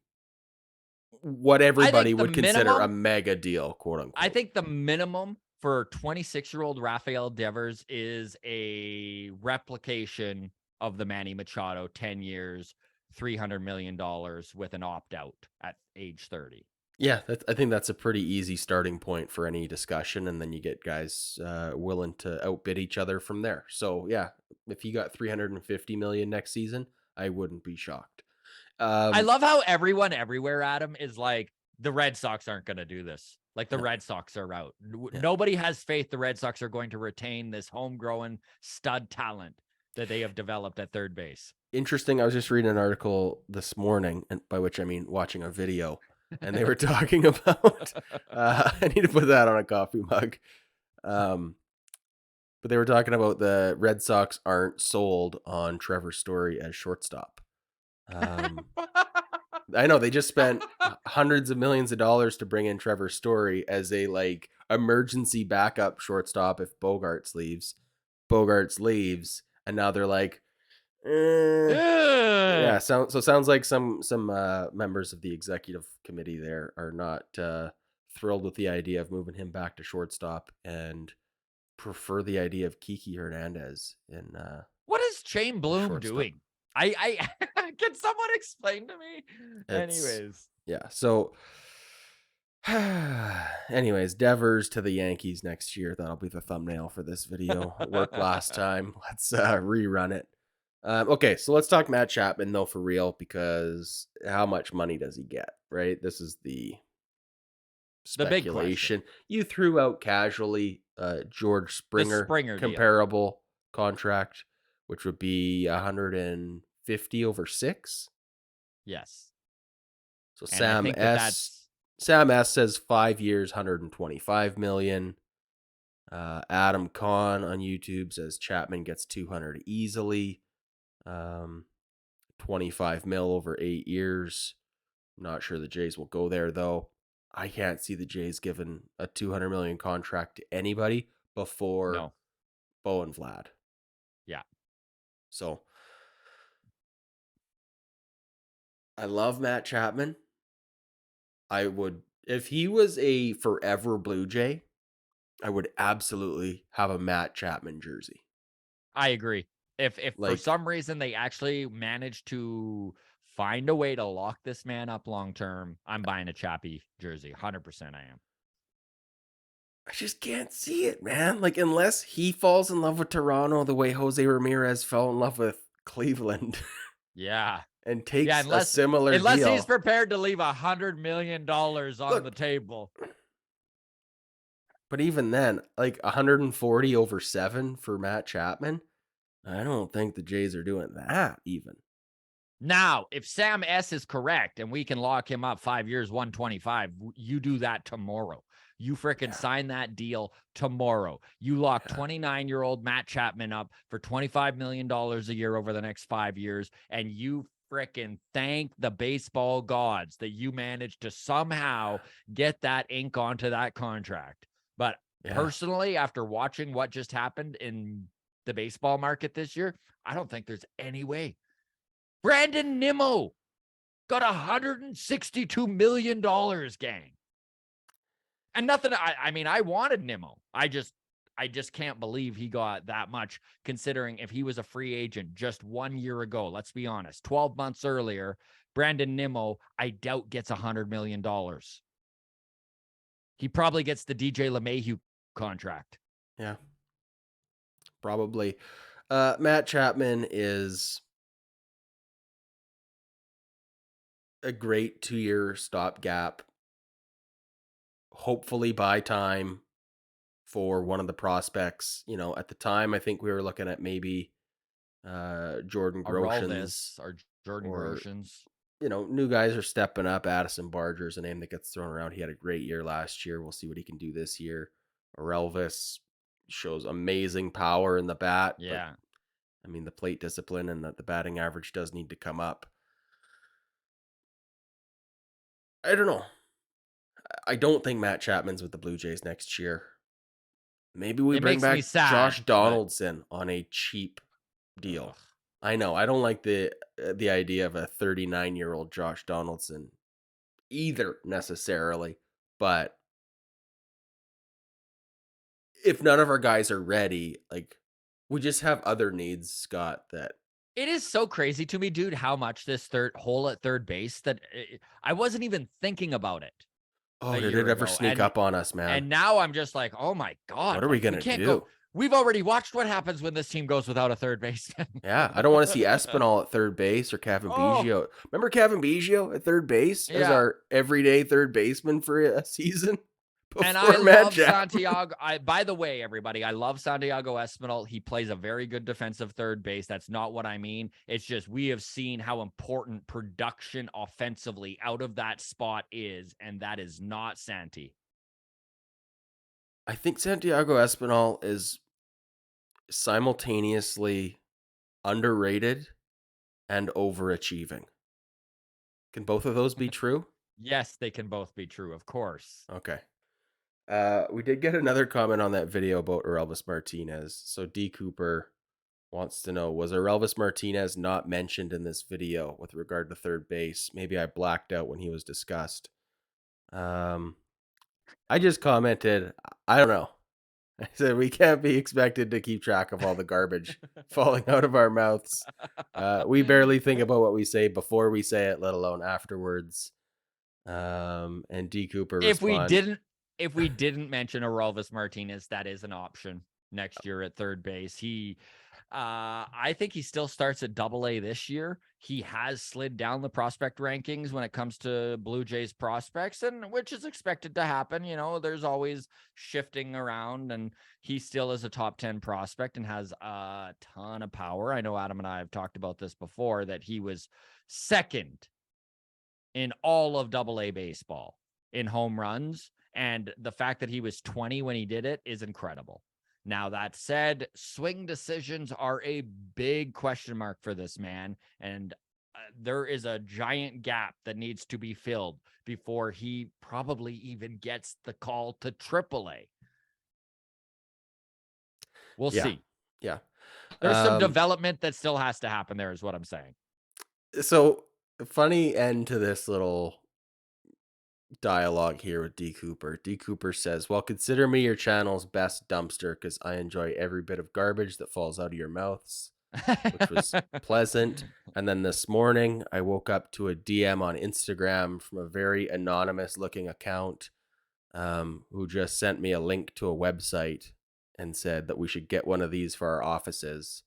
what I everybody think the would consider a minimum, mega deal, quote I unquote. think the minimum for 26-year-old Rafael Devers is a replication of the Manny Machado 10 years, $300 million with an opt-out at age 30. Yeah, I think that's a pretty easy starting point for any discussion, and then you get guys willing to outbid each other from there. So yeah, if you got 350 million next season, I wouldn't be shocked. I love how everyone everywhere, Adam, is like, the Red Sox aren't going to do this. Like, the Yeah. Red Sox are out. Yeah. Nobody has faith the Red Sox are going to retain this homegrown stud talent that they have developed at third base. Interesting. I was just reading an article this morning, and by which I mean watching a video, and they were talking about. I need to put that on a coffee mug. But they were talking about the Red Sox aren't sold on Trevor Story as shortstop. I know they just spent hundreds of millions of dollars to bring in Trevor Story as a like emergency backup shortstop if Bogarts leaves. Bogarts leaves, and now they're like, yeah. So sounds like some members of the executive committee there are not thrilled with the idea of moving him back to shortstop and prefer the idea of Kiki Hernandez in What is Shane Bloom shortstop. doing? I can someone explain to me? Anyways. Yeah. So anyways, Devers to the Yankees next year. That'll be the thumbnail for this video. It worked last time. Let's rerun it. Okay, so let's talk Matt Chapman though for real, because how much money does he get? Right. This is the big speculation. You threw out casually George Springer, Springer deal. comparable contract, which would be 150 over 6. Yes. So And I think Sam S says 5 years, 125 million. Adam Kahn on YouTube says Chapman gets 200 easily. 25 mil over 8 years. I'm not sure the Jays will go there though. I can't see the Jays giving a 200 million contract to anybody before Bo and Vlad. Yeah. So I love Matt Chapman. I would, if he was a forever Blue Jay, I would absolutely have a Matt Chapman jersey. I agree. If Like, for some reason they actually managed to find a way to lock this man up long term, I'm buying a Chappie jersey. 100% I am. I just can't see it, man. Like, unless he falls in love with Toronto the way Jose Ramirez fell in love with Cleveland. Yeah. And takes a similar unless deal. He's prepared to leave $100 million on the table. But even then, like 140 over 7 for Matt Chapman, I don't think the Jays are doing that even. Now, if Sam S is correct and we can lock him up 5 years, 125, you do that tomorrow. You freaking sign that deal tomorrow. You lock 29-year-old Matt Chapman up for $25 million a year over the next 5 years, and you freaking thank the baseball gods that you managed to somehow get that ink onto that contract. But personally, after watching what just happened in the baseball market this year, I don't think there's any way. Brandon Nimmo got $162 million, gang. And nothing, I mean, I wanted Nimmo. I just can't believe he got that much, considering if he was a free agent just 1 year ago, let's be honest, 12 months earlier, Brandon Nimmo, I doubt gets $100 million. He probably gets the DJ LeMahieu contract. Yeah, probably. Matt Chapman is a great 2-year stopgap. Hopefully buy time for one of the prospects. At the time, I think we were looking at maybe Jordan Groshans, Aralvis or Jordan or Groshans. new guys are stepping up. Addison Barger's a name that gets thrown around. He had a great year last year. We'll see what he can do this year. Aralvis shows amazing power in the bat, but Yeah. I mean, the plate discipline and the batting average does need to come up. I don't know. I don't think Matt Chapman's with the Blue Jays next year. Maybe we It bring makes me back sad, Josh but Donaldson on a cheap ugh. deal. I know. I don't like the idea of a 39-year-old Josh Donaldson either necessarily, but if none of our guys are ready, like, we just have other needs, Scott, that It is so crazy to me, dude, how much this third hole at third base that I wasn't even thinking about it a oh, did it year ever ago. sneak up on us, man? And now I'm just like, oh my What God, are we like we gonna can't go. do? We've already watched what happens when this team goes without a third baseman. Yeah, I don't want to see Espinal at third base or Kevin Oh, Biggio. Remember Kevin Biggio at third base as yeah. our everyday third baseman for a season And I before Matt love Chapman? Santiago. By the way, everybody, I love Santiago Espinal. He plays a very good defensive third base. That's not what I mean. It's just we have seen how important production offensively out of that spot is, and that is not Santi. I think Santiago Espinal is simultaneously underrated and overachieving. Can both of those be true? Yes, they can both be true, of course. Okay. We did get another comment on that video about Elvis Martinez. So D Cooper wants to know, was Elvis Martinez not mentioned in this video with regard to third base? Maybe I blacked out when he was discussed. I just commented, I don't know. I said we can't be expected to keep track of all the garbage falling out of our mouths. We barely think about what we say before we say it, let alone afterwards. And D Cooper If we respond, didn't mention Aroldis Martinez, that is an option next year at third base. I think he still starts at AA this year. He has slid down the prospect rankings when it comes to Blue Jays prospects, and which is expected to happen. There's always shifting around, and he still is a top 10 prospect and has a ton of power. I know Adam and I have talked about this before, that he was second in all of AA baseball in home runs. And the fact that he was 20 when he did it is incredible. Now, that said, swing decisions are a big question mark for this man. And there is a giant gap that needs to be filled before he probably even gets the call to AAA. We'll see. Yeah. There's some development that still has to happen there, is what I'm saying. So, funny end to this little dialogue here with D Cooper. D Cooper says, well, consider me your channel's best dumpster because I enjoy every bit of garbage that falls out of your mouths, which was pleasant. And then this morning, I woke up to a DM on Instagram from a very anonymous looking account who just sent me a link to a website and said that we should get one of these for our offices.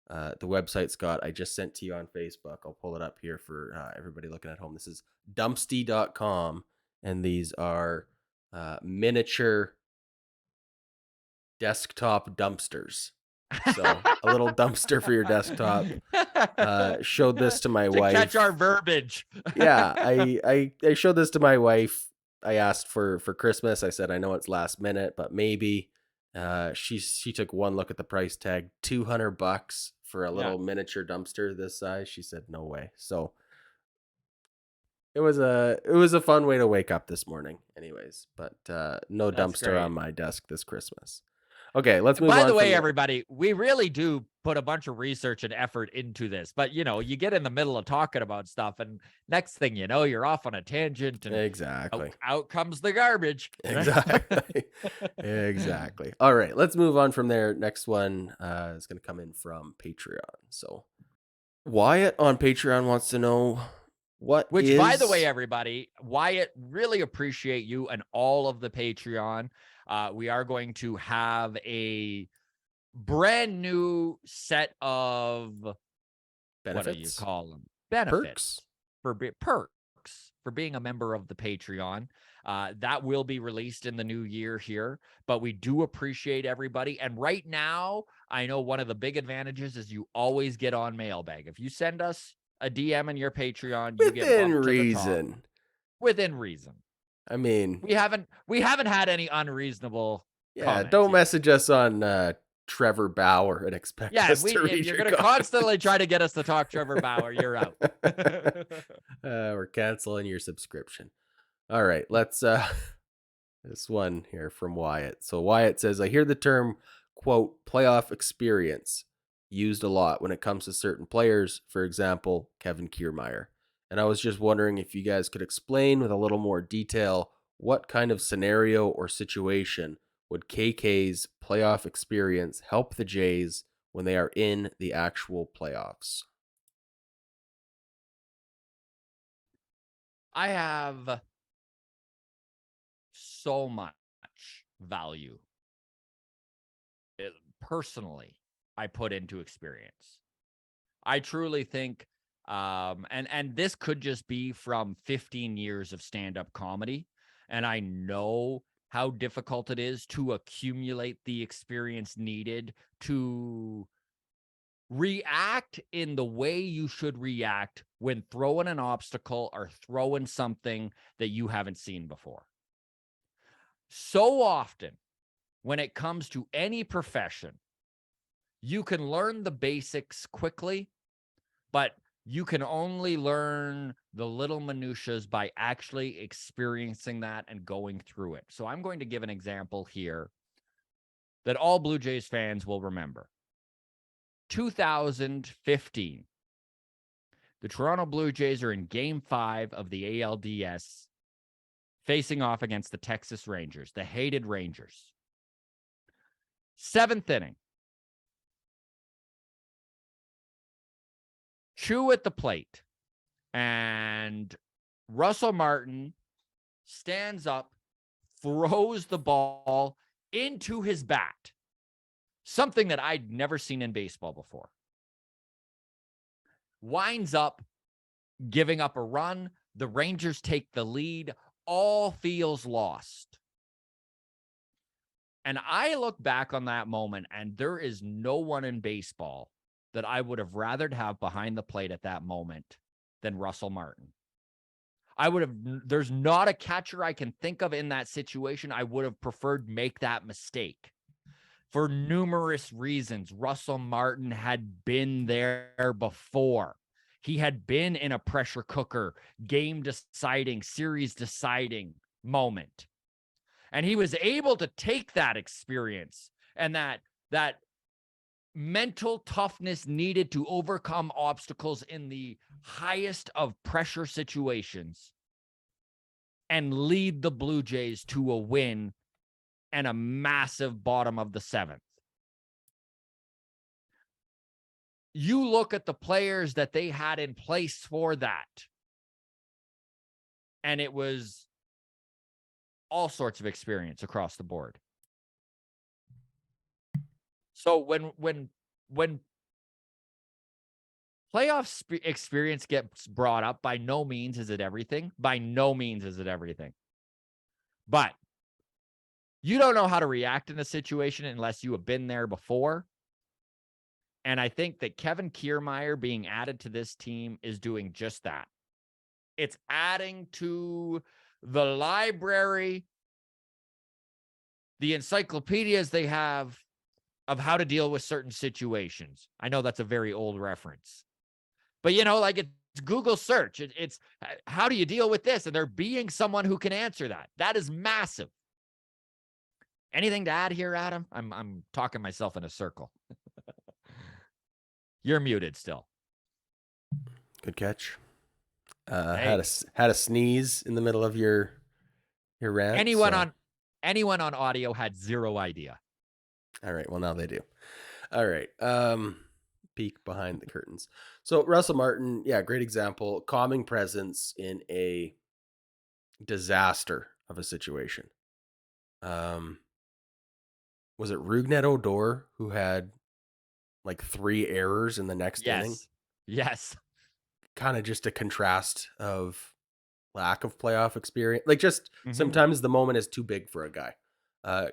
The website, Scott, I just sent to you on Facebook. I'll pull it up here for everybody looking at home. This is dumpsty.com, and these are miniature desktop dumpsters. So a little dumpster for your desktop. Showed this to my wife. Catch our verbiage. Yeah, I showed this to my wife. I asked for Christmas. I said, I know it's last minute, but maybe. She took one look at the price tag, $200 for a little miniature dumpster this size. She said, no way. So it was a fun way to wake up this morning anyways, but no That's dumpster great. on my desk this Christmas. Okay, let's move on. By the way, everybody, we really do put a bunch of research and effort into this, but you get in the middle of talking about stuff, and next thing you know, you're off on a tangent, and exactly out comes the garbage. Exactly. All right, let's move on from there. Next one is going to come in from Patreon. So Wyatt on Patreon wants to know, What Which, by the way, is everybody, Wyatt, really appreciate you and all of the Patreon. We are going to have a brand new set of, what do you benefits? call them? Perks? Benefits perks for being a member of the Patreon. That will be released in the new year here, but we do appreciate everybody. And right now, I know one of the big advantages is you always get on Mailbag. If you send us a DM in your Patreon, you get Within bumped to the top reason. within reason. I mean, We haven't had any unreasonable yeah, comments don't yet. message us on Trevor Bauer and expect Yeah, us to if read you're your gonna comments. constantly try to get us to talk Trevor Bauer, you're out. We're canceling your subscription. All right, let's this one here from Wyatt. So Wyatt says, I hear the term, quote, playoff experience used a lot when it comes to certain players, for example, Kevin Kiermaier. And I was just wondering if you guys could explain with a little more detail what kind of scenario or situation would KK's playoff experience help the Jays when they are in the actual playoffs? I have so much value personally I put into experience. I truly think and this could just be from 15 years of stand-up comedy, and I know how difficult it is to accumulate the experience needed to react in the way you should react when throwing an obstacle or throwing something that you haven't seen before. So often when it comes to any profession, you can learn the basics quickly, but you can only learn the little minutiae by actually experiencing that and going through it. So I'm going to give an example here that all Blue Jays fans will remember. 2015, the Toronto Blue Jays are in Game 5 of the ALDS, facing off against the Texas Rangers, the hated Rangers. 7th inning. Chew at the plate, and Russell Martin stands up, throws the ball into his bat, something that I'd never seen in baseball before. Winds up giving up a run. The Rangers take the lead. All feels lost. And I look back on that moment, and there is no one in baseball that I would have rathered have behind the plate at that moment than Russell Martin. There's not a catcher I can think of in that situation I would have preferred make that mistake. For numerous reasons, Russell Martin had been there before. He had been in a pressure cooker, game deciding, series deciding moment. And he was able to take that experience and that mental toughness needed to overcome obstacles in the highest of pressure situations and lead the Blue Jays to a win and a massive bottom of the 7th. You look at the players that they had in place for that, and it was all sorts of experience across the board. So when playoff experience gets brought up, by no means is it everything. By no means is it everything. But you don't know how to react in a situation unless you have been there before. And I think that Kevin Kiermaier being added to this team is doing just that. It's adding to the library, the encyclopedias they have of how to deal with certain situations. I know that's a very old reference. But, like it's Google search. It's how do you deal with this? And there being someone who can answer that. That is massive. Anything to add here, Adam? I'm talking myself in a circle. You're muted still. Good catch. Hey, Had a sneeze in the middle of your rant. anyone on audio had zero idea. All right, well now they do. All right. peek behind the curtains. So Russell Martin, yeah, great example, calming presence in a disaster of a situation. Um, was it Rougned Odor who had like 3 errors in the next inning? Yes. Yes. Kind of just a contrast of lack of playoff experience. Like just Mhm. sometimes the moment is too big for a guy. Uh,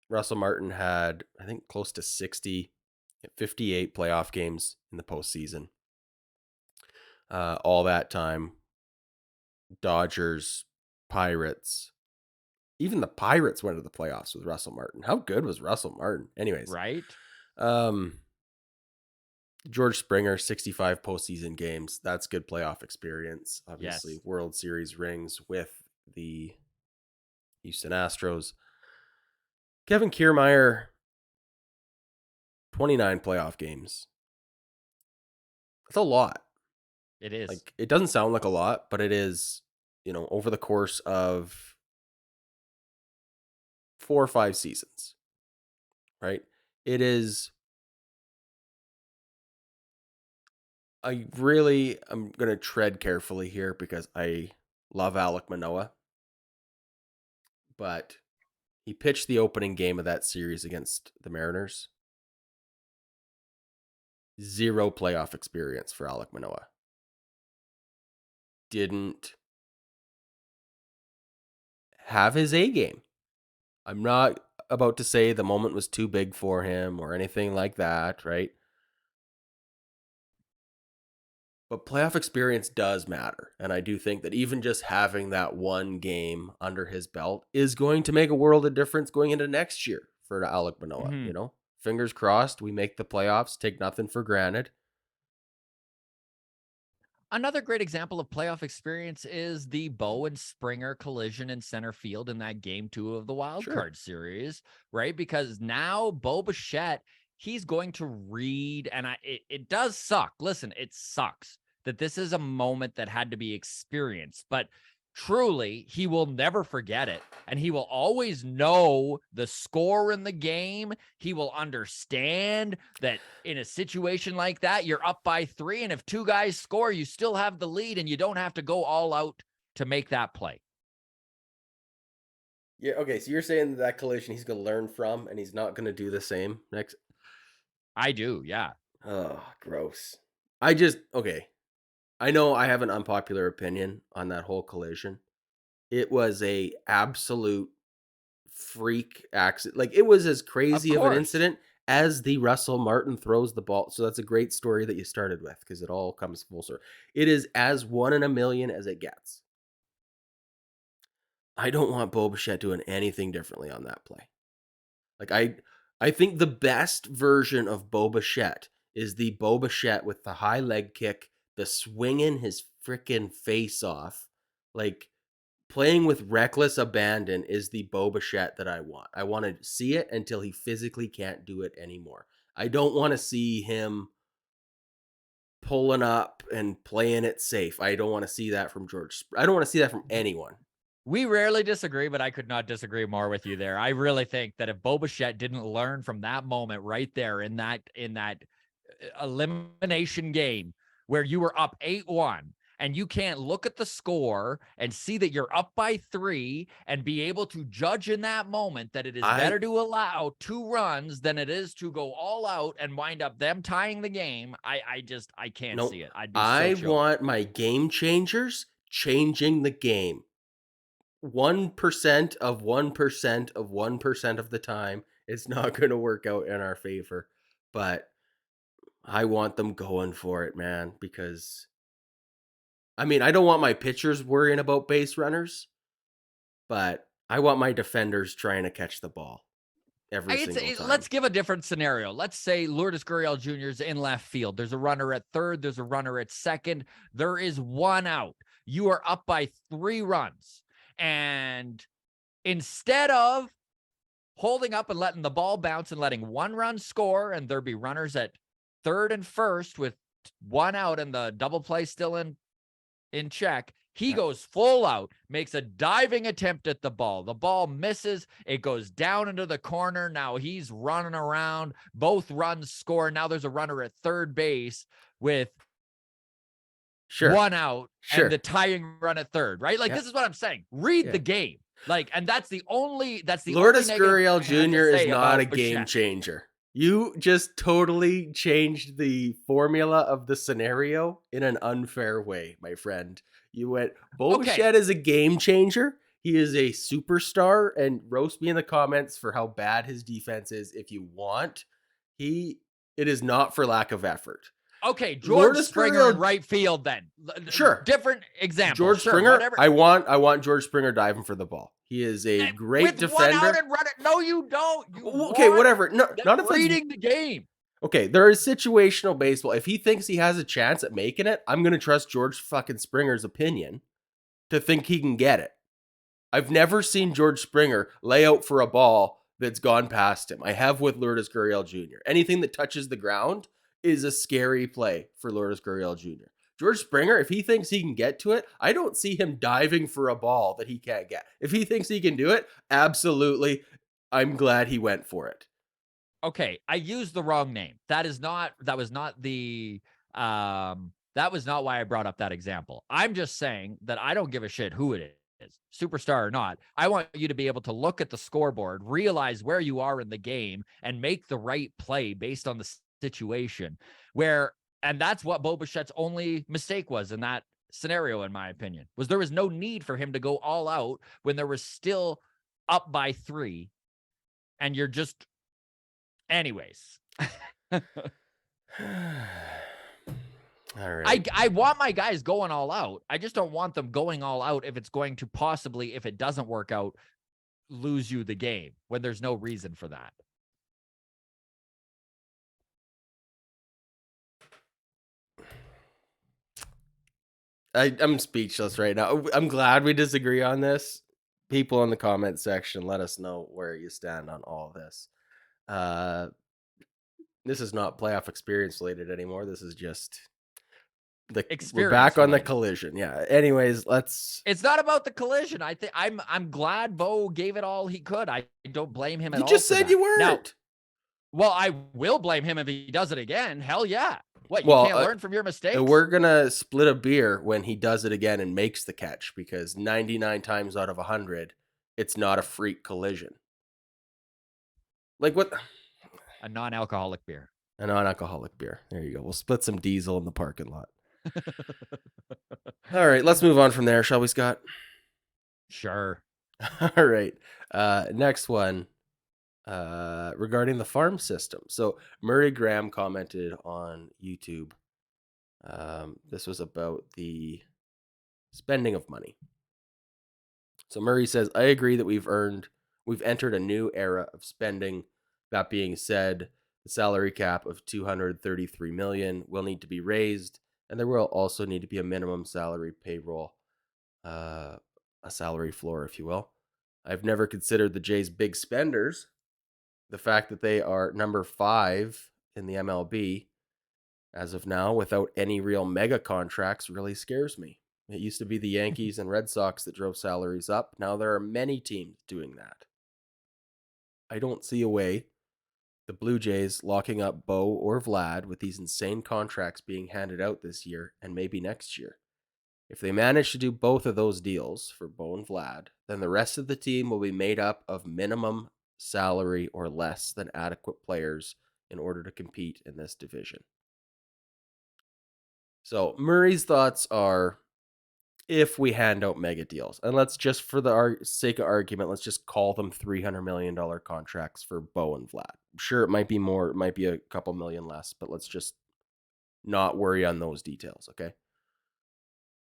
Russell Martin had, I think, close to 60, 58 playoff games in the postseason. All that time, Dodgers, Pirates, even the Pirates went to the playoffs with Russell Martin. How good was Russell Martin? Anyways, Right? um, George Springer, 65 postseason games. That's good playoff experience. Obviously, Yes. World Series rings with the Houston Astros. Kevin Kiermaier, 29 playoff games. That's a lot. It is. Like, it doesn't sound like a lot, but it is, over the course of 4 or 5 seasons, right? It is, I'm going to tread carefully here because I love Alek Manoah, but he pitched the opening game of that series against the Mariners. Zero playoff experience for Alek Manoah. Didn't have his A game. I'm not about to say the moment was too big for him or anything like that, right? But playoff experience does matter. And I do think that even just having that one game under his belt is going to make a world of difference going into next year for Alek Manoah, Mhm. Fingers crossed, we make the playoffs, take nothing for granted. Another great example of playoff experience is the Bo and Springer collision in center field in that game 2 of the wild Sure. card series, right? Because now Bo Bichette, he's going to read, and it does suck. Listen, it sucks that this is a moment that had to be experienced, but truly, he will never forget it. And he will always know the score in the game. He will understand that in a situation like that, you're up by 3. And if 2 guys score, you still have the lead and you don't have to go all out to make that play. Yeah, okay, so you're saying that collision he's going to learn from and he's not going to do the same next. I do. Yeah. Oh, gross. Okay. I know I have an unpopular opinion on that whole collision. It was a absolute freak accident. Like, it was as Of crazy of an course. incident as the Russell Martin throws the ball. So that's a great story that you started with because it all comes full circle. It is as one in a million as it gets. I don't want Bo Bichette doing anything differently on that play. Like, I think the best version of Bo Bichette is the Bo Bichette with the high leg kick, the swinging his freaking face off. Like, playing with reckless abandon is the Bo Bichette that I want. I want to see it until he physically can't do it anymore. I don't want to see him pulling up and playing it safe. I don't want to see that from I don't want to see that from anyone. We rarely disagree, but I could not disagree more with you there. I really think that if Bo Bichette didn't learn from that moment right there in that elimination game where you were up 8-1 and you can't look at the score and see that you're up by 3 and be able to judge in that moment that it is I better to allow 2 runs than it is to go all out and wind up them tying the game. I can't no, see it. I'd be so I choked. want my game changers changing the game. 1% of 1% of 1% of the time, it's not going to work out in our favor. But I want them going for it, man, because I mean, I don't want my pitchers worrying about base runners, but I want my defenders trying to catch the ball every single Let's time. give a different scenario. Let's say Lourdes Gurriel Jr. is in left field. There's a runner at third. There's a runner at second. There is 1 out. You are up by 3 runs. And instead of holding up and letting the ball bounce and letting 1 run score, and there be runners at third and first with 1 out and the double play still in check, He goes full out, makes a diving attempt at the ball. The ball misses. It goes down into the corner. Now he's running around. Both runs score. Now there's a runner at third base with Sure. one out and the Sure. tying run at third, right? Like, Yeah. this is what I'm saying. Read Yeah. the game. Like, and that's the only Lourdes negative Gurriel I had to Jr. is say not a about game Bichette. changer. You just totally changed the formula of the scenario in an unfair way, my friend. You went, Bo Okay. Bichette is a game changer. He is a superstar, and roast me in the comments for how bad his defense is if you want. It is not for lack of effort. Okay, George Lourdes Springer in Gurriel, right field then. sure. Different example. George Sure, Springer, whatever. I want George Springer diving for the ball. He is a great With one out defender. and run it. No, you don't. You Okay, want whatever. No, them not if it's reading the game. okay. There is situational baseball. If he thinks he has a chance at making it, I'm gonna trust George fucking Springer's opinion to think he can get it. I've never seen George Springer lay out for a ball that's gone past him. I have with Lourdes Gurriel Jr. Anything that touches the ground is a scary play for Lourdes Gurriel Jr. George Springer, if he thinks he can get to it, I don't see him diving for a ball that he can't get. If he thinks he can do it, absolutely. I'm glad he went for it. Okay, I used the wrong name. That was not why I brought up that example. I'm just saying that I don't give a shit who it is, superstar or not. I want you to be able to look at the scoreboard, realize where you are in the game, and make the right play based on the situation. And that's what Bo Bichette's only mistake was in that scenario, in my opinion, was there was no need for him to go all out when there was still up by 3, and you're just, anyways. All right. I want my guys going all out. I just don't want them going all out if it's going to possibly, if it doesn't work out, lose you the game when there's no reason for that. I'm speechless right now. I'm glad we disagree on this. People in the comment section, let us know where you stand on all this. This is not playoff experience related anymore. This is just we're back on the collision. Yeah. Anyways, It's not about the collision. I think I'm glad Bo gave it all he could. I don't blame him at all. You just said you weren't. Now, well, I will blame him if he does it again. Hell yeah. What, you can't learn from your mistakes? We're going to split a beer when he does it again and makes the catch, because 99 times out of 100, it's not a freak collision. Like what? A non-alcoholic beer. A non-alcoholic beer. There you go. We'll split some diesel in the parking lot. All right, let's move on from there, shall we, Scott? Sure. All right. Next one. Regarding the farm system. So Murray Graham commented on YouTube. This was about the spending of money. So Murray says, I agree that we've entered a new era of spending. That being said, the salary cap of $233 million will need to be raised, and there will also need to be a minimum salary payroll, a salary floor, if you will. I've never considered the Jays big spenders. The fact that they are number 5 in the MLB as of now without any real mega contracts really scares me. It used to be the Yankees and Red Sox that drove salaries up. Now there are many teams doing that. I don't see a way the Blue Jays locking up Bo or Vlad with these insane contracts being handed out this year and maybe next year. If they manage to do both of those deals for Bo and Vlad, then the rest of the team will be made up of minimum salary or less than adequate players in order to compete in this division. So Murray's thoughts are, if we hand out mega deals, and let's just, for the sake of argument, let's just call them $300 million contracts for Bo and Vlad. Sure, it might be more, it might be a couple million less, but let's just not worry on those details, okay?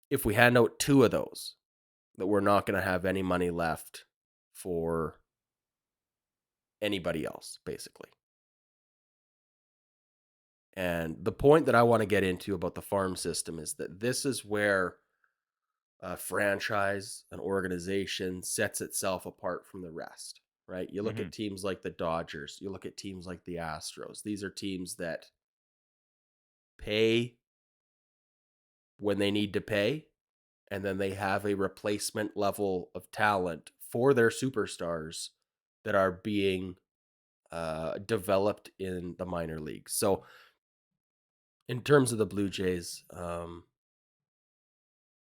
If we hand out 2 of those, that we're not going to have any money left for anybody else, basically. And the point that I want to get into about the farm system is that this is where a franchise, an organization sets itself apart from the rest, right? You look at teams like the Dodgers, you look at teams like the Astros. These are teams that pay when they need to pay and then they have a replacement level of talent for their superstars that are being developed in the minor leagues. So, in terms of the Blue Jays,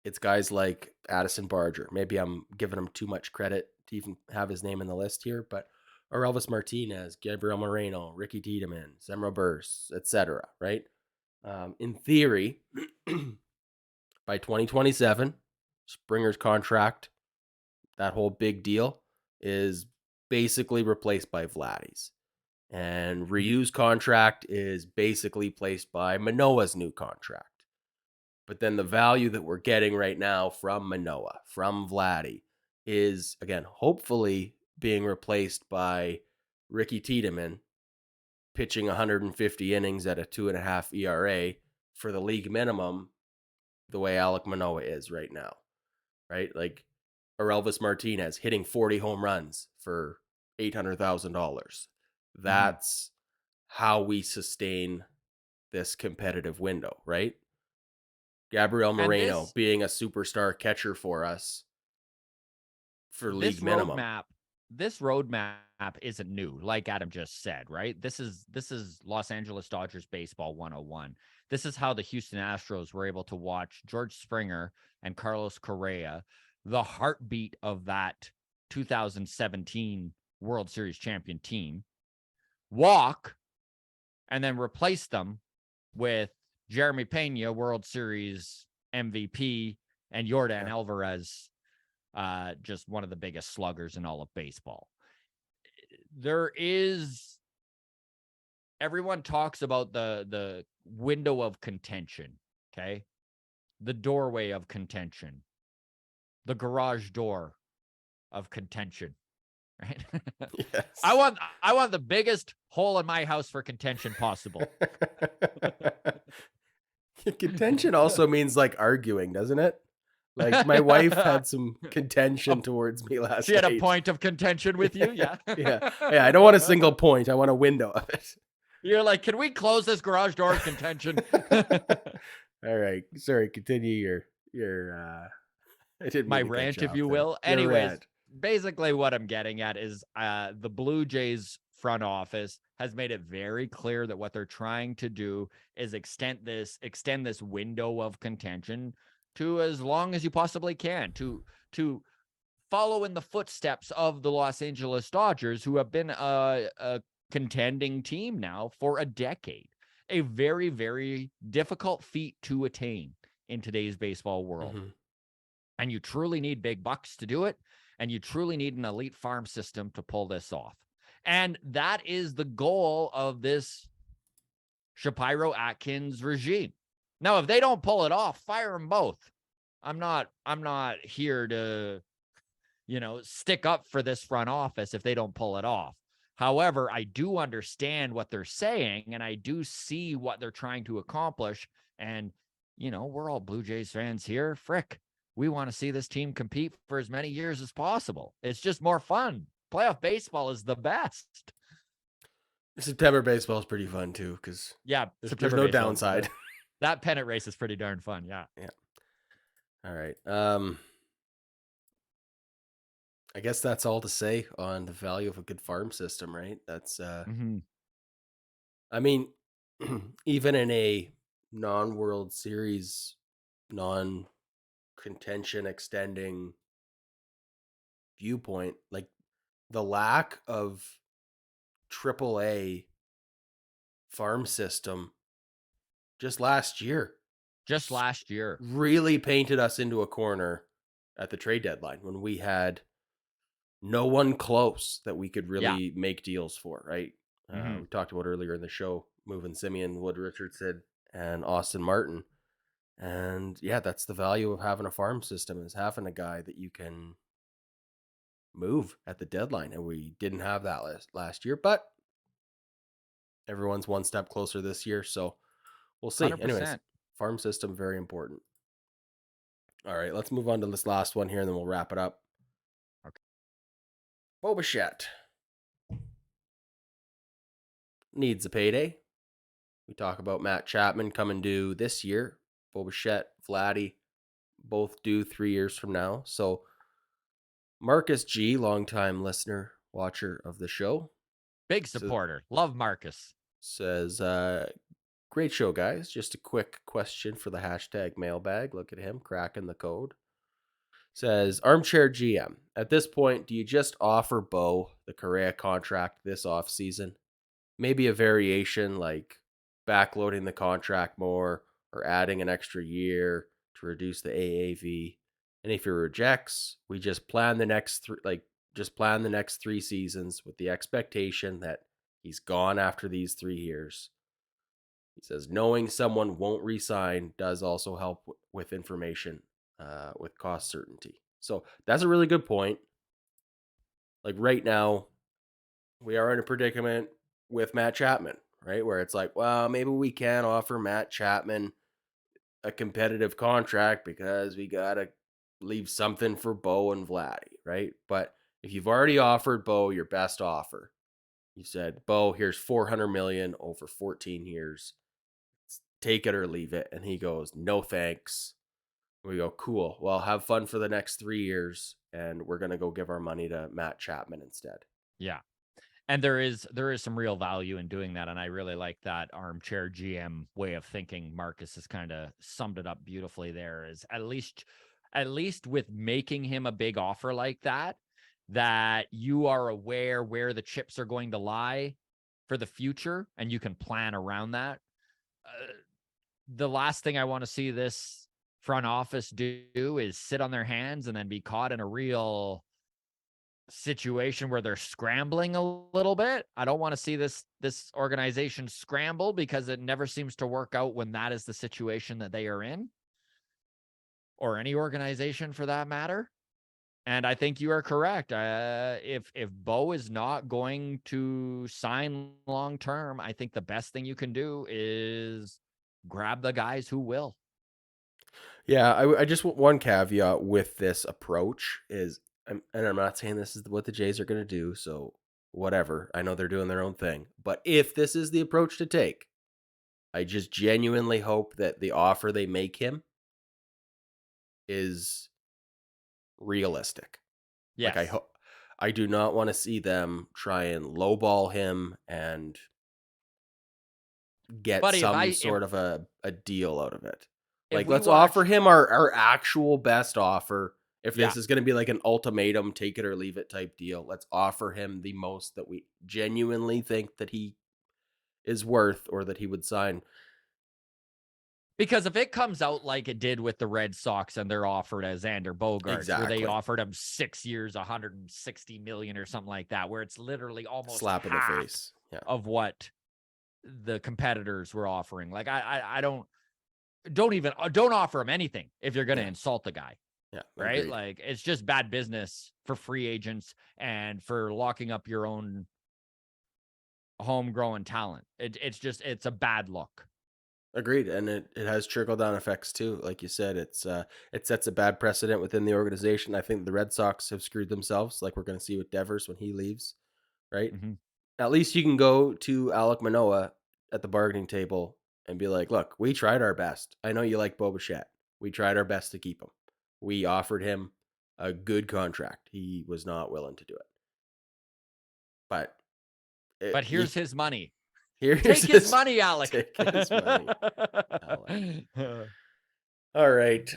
it's guys like Addison Barger. Maybe I'm giving him too much credit to even have his name in the list here, but or Elvis Martinez, Gabriel Moreno, Ricky Tiedemann, Zemro Burst, etc. Right? In theory, by 2027, Springer's contract, that whole big deal, is basically replaced by Vladdy's. And Ryu's contract is basically placed by Manoah's new contract. But then the value that we're getting right now from Manoah, from Vladdy, is again, hopefully being replaced by Ricky Tiedemann pitching 150 innings at a 2.5 ERA for the league minimum, the way Alek Manoah is right now, right? Like, or Elvis Martinez hitting 40 home runs for $800,000. Mhm. That's how we sustain this competitive window, right? Gabriel And Moreno being a superstar catcher for us for this league minimum. roadmap this roadmap isn't new, like Adam just said, right? This is Los Angeles Dodgers baseball 101. This is how the Houston Astros were able to watch George Springer and Carlos Correa, the heartbeat of that 2017 World Series champion team, walk and then replace them with Jeremy Pena, World Series MVP, and Yordan Yeah. Alvarez, just one of the biggest sluggers in all of baseball. There is Everyone talks about the window of contention, okay? The doorway of contention, the garage door of contention, right? I Yes. want I want the biggest hole in my house for contention possible. Contention also means like arguing, doesn't it? Like my wife had some A contention towards me She last had a night. point of contention with you, yeah. Yeah. Yeah. I don't want a single point. I want a window of it. You're like, can we close this garage door of contention? All right. Sorry. Continue your I didn't My mean to cut rant, you if off you there. will. Your Anyways, rant. basically what I'm getting at is the Blue Jays front office has made it very clear that what they're trying to do is extend this window of contention to as long as you possibly can to follow in the footsteps of the Los Angeles Dodgers, who have been a contending team now for a decade. A very, very difficult feat to attain in today's baseball world. Mhm. And you truly need big bucks to do it. And you truly need an elite farm system to pull this off. And that is the goal of this Shapiro Atkins regime. Now, if they don't pull it off, fire them both. I'm not here to, stick up for this front office if they don't pull it off. However, I do understand what they're saying and I do see what they're trying to accomplish. And, we're all Blue Jays fans here. Frick, we want to see this team compete for as many years as possible. It's just more fun. Playoff baseball is the best. September baseball is pretty fun too because Yeah, there's September no baseball. downside. That pennant race is pretty darn fun. Yeah. Yeah. All right. I guess that's all to say on the value of a good farm system, right? That's Mm-hmm. I mean, even in a non-World Series, non-contention extending viewpoint, like the lack of AAA farm system just last year Just last year. really painted us into a corner at the trade deadline when we had no one close that we could Yeah. really make deals for, right? Mm-hmm. We talked about earlier in the show, moving Simeon, Wood Richardson, and Austin Martin. And yeah, that's the value of having a farm system, is having a guy that you can move at the deadline. And we didn't have that last year, but everyone's one step closer this year. So we'll see. Anyways, 100%. farm system, very important. All right, let's move on to this last one here and then we'll wrap it up. Okay. Bobichette needs a payday. We talk about Matt Chapman coming due this year. Bobichette, Vladdy, both due 3 years from now. So Marcus G, longtime listener, watcher of the show, Big so, supporter. Love Marcus. says, great show, guys. Just a quick question for the hashtag mailbag. Look at him cracking the code. Says, armchair GM. At this point, do you just offer Bo the Correa contract this offseason? Maybe a variation like backloading the contract more or adding an extra year to reduce the AAV. And if he rejects, we just plan the next 3 seasons with the expectation that he's gone after these 3 years. He says knowing someone won't resign does also help with information, with cost certainty. So that's a really good point. Like right now, we are in a predicament with Matt Chapman, right? Where it's like, well, maybe we can offer Matt Chapman a competitive contract because we got to leave something for Bo and Vladdy, right? But if you've already offered Bo your best offer, you said, Bo, here's 400 million over 14 years. Take it or leave it. And he goes, no thanks. We go, cool. Well, have fun for the next 3 years. And we're going to go give our money to Matt Chapman instead. Yeah. And there is some real value in doing that. And I really like that armchair GM way of thinking. Marcus has kind of summed it up beautifully there. Is at least with making him a big offer like that, that you are aware where the chips are going to lie for the future and you can plan around that. The last thing I want to see this front office do is sit on their hands and then be caught in a real situation where they're scrambling a little bit. I don't want to see this organization scramble because it never seems to work out when that is the situation that they are in, or any organization for that matter. And I think you are correct. If Bo is not going to sign long term, I think the best thing you can do is grab the guys who will. Yeah, I just want one caveat with this approach is, and I'm not saying this is what the Jays are going to do, so whatever. I know they're doing their own thing. But if this is the approach to take, I just genuinely hope that the offer they make him is realistic. Like Yes. I do not want to see them try and lowball him and get Buddy, if some I sort of a deal out of it. if Like, we let's offer watch him our actual best offer. If yeah, this is going to be like an ultimatum, take it or leave it type deal, let's offer him the most that we genuinely think that he is worth or that he would sign. because if it comes out like it did with the Red Sox and they're offered as Xander Bogarts, where they Exactly. offered him 6 years, 160 million or something like that, where it's literally almost Slap in the half face. Yeah. of what the competitors were offering. Like I don't offer him anything if you're going to Yeah. insult the guy, Yeah. right? Agreed. Like it's just bad business for free agents and for locking up your own homegrown talent. It's a bad look. Agreed. And it has trickle down effects too. Like you said, it sets a bad precedent within the organization. I think the Red Sox have screwed themselves, like we're gonna see with Devers when he leaves, right? Mm-hmm. At least you can go to Alec Manoa at the bargaining table and be like, look, we tried our best. I know you like Bo Bichette. We tried our best to keep him. We offered him a good contract. He was not willing to do it. But But you, here's his money. here's Take his his money, Alec. take his money, Alec. All right.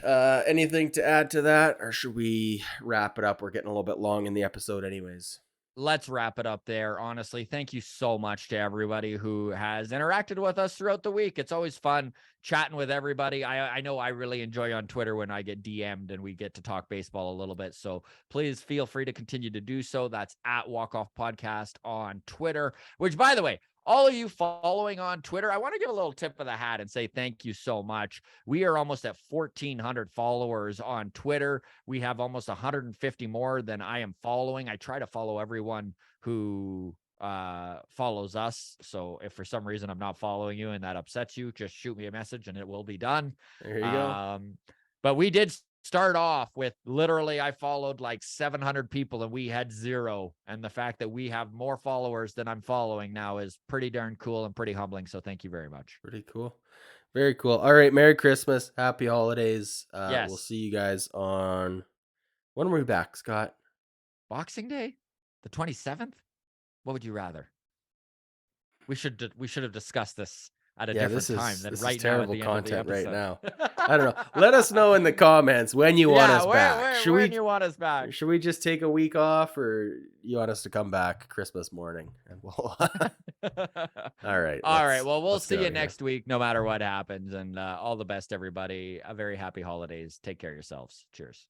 Anything to add to that, or should we wrap it up? We're getting a little bit long in the episode, anyways. Let's wrap it up there. Honestly, thank you so much to everybody who has interacted with us throughout the week. It's always fun chatting with everybody. I know I really enjoy on Twitter when I get DM'd and we get to talk baseball a little bit. So please feel free to continue to do so. That's at Walk Off Podcast on Twitter, which, by the way, all of you following on Twitter, I want to give a little tip of the hat and say thank you so much. We are almost at 1,400 followers on Twitter. We have almost 150 more than I am following. I try to follow everyone who follows us. So if for some reason I'm not following you and that upsets you, just shoot me a message and it will be done. There you go. But we did start off with literally I followed like 700 people and we had 0. And the fact that we have more followers than I'm following now is pretty darn cool and pretty humbling. So thank you very much. Pretty cool. Very cool. All right. Merry Christmas. Happy holidays. We'll Yes. see you guys on when are we back, Scott? Boxing Day? The 27th? What would you rather? We should have discussed this at a Yeah, different time than this is right now at terrible the end of the content right episode. now. I don't know. Let us know in the comments when you want Yeah, us where back. where when you want us back. Should we just take a week off, or you want us to come back Christmas morning? And we'll all right, All right. Well, we'll let's get see out you of here. next week, no matter what happens. And all the best, everybody. A very happy holidays. Take care of yourselves. Cheers.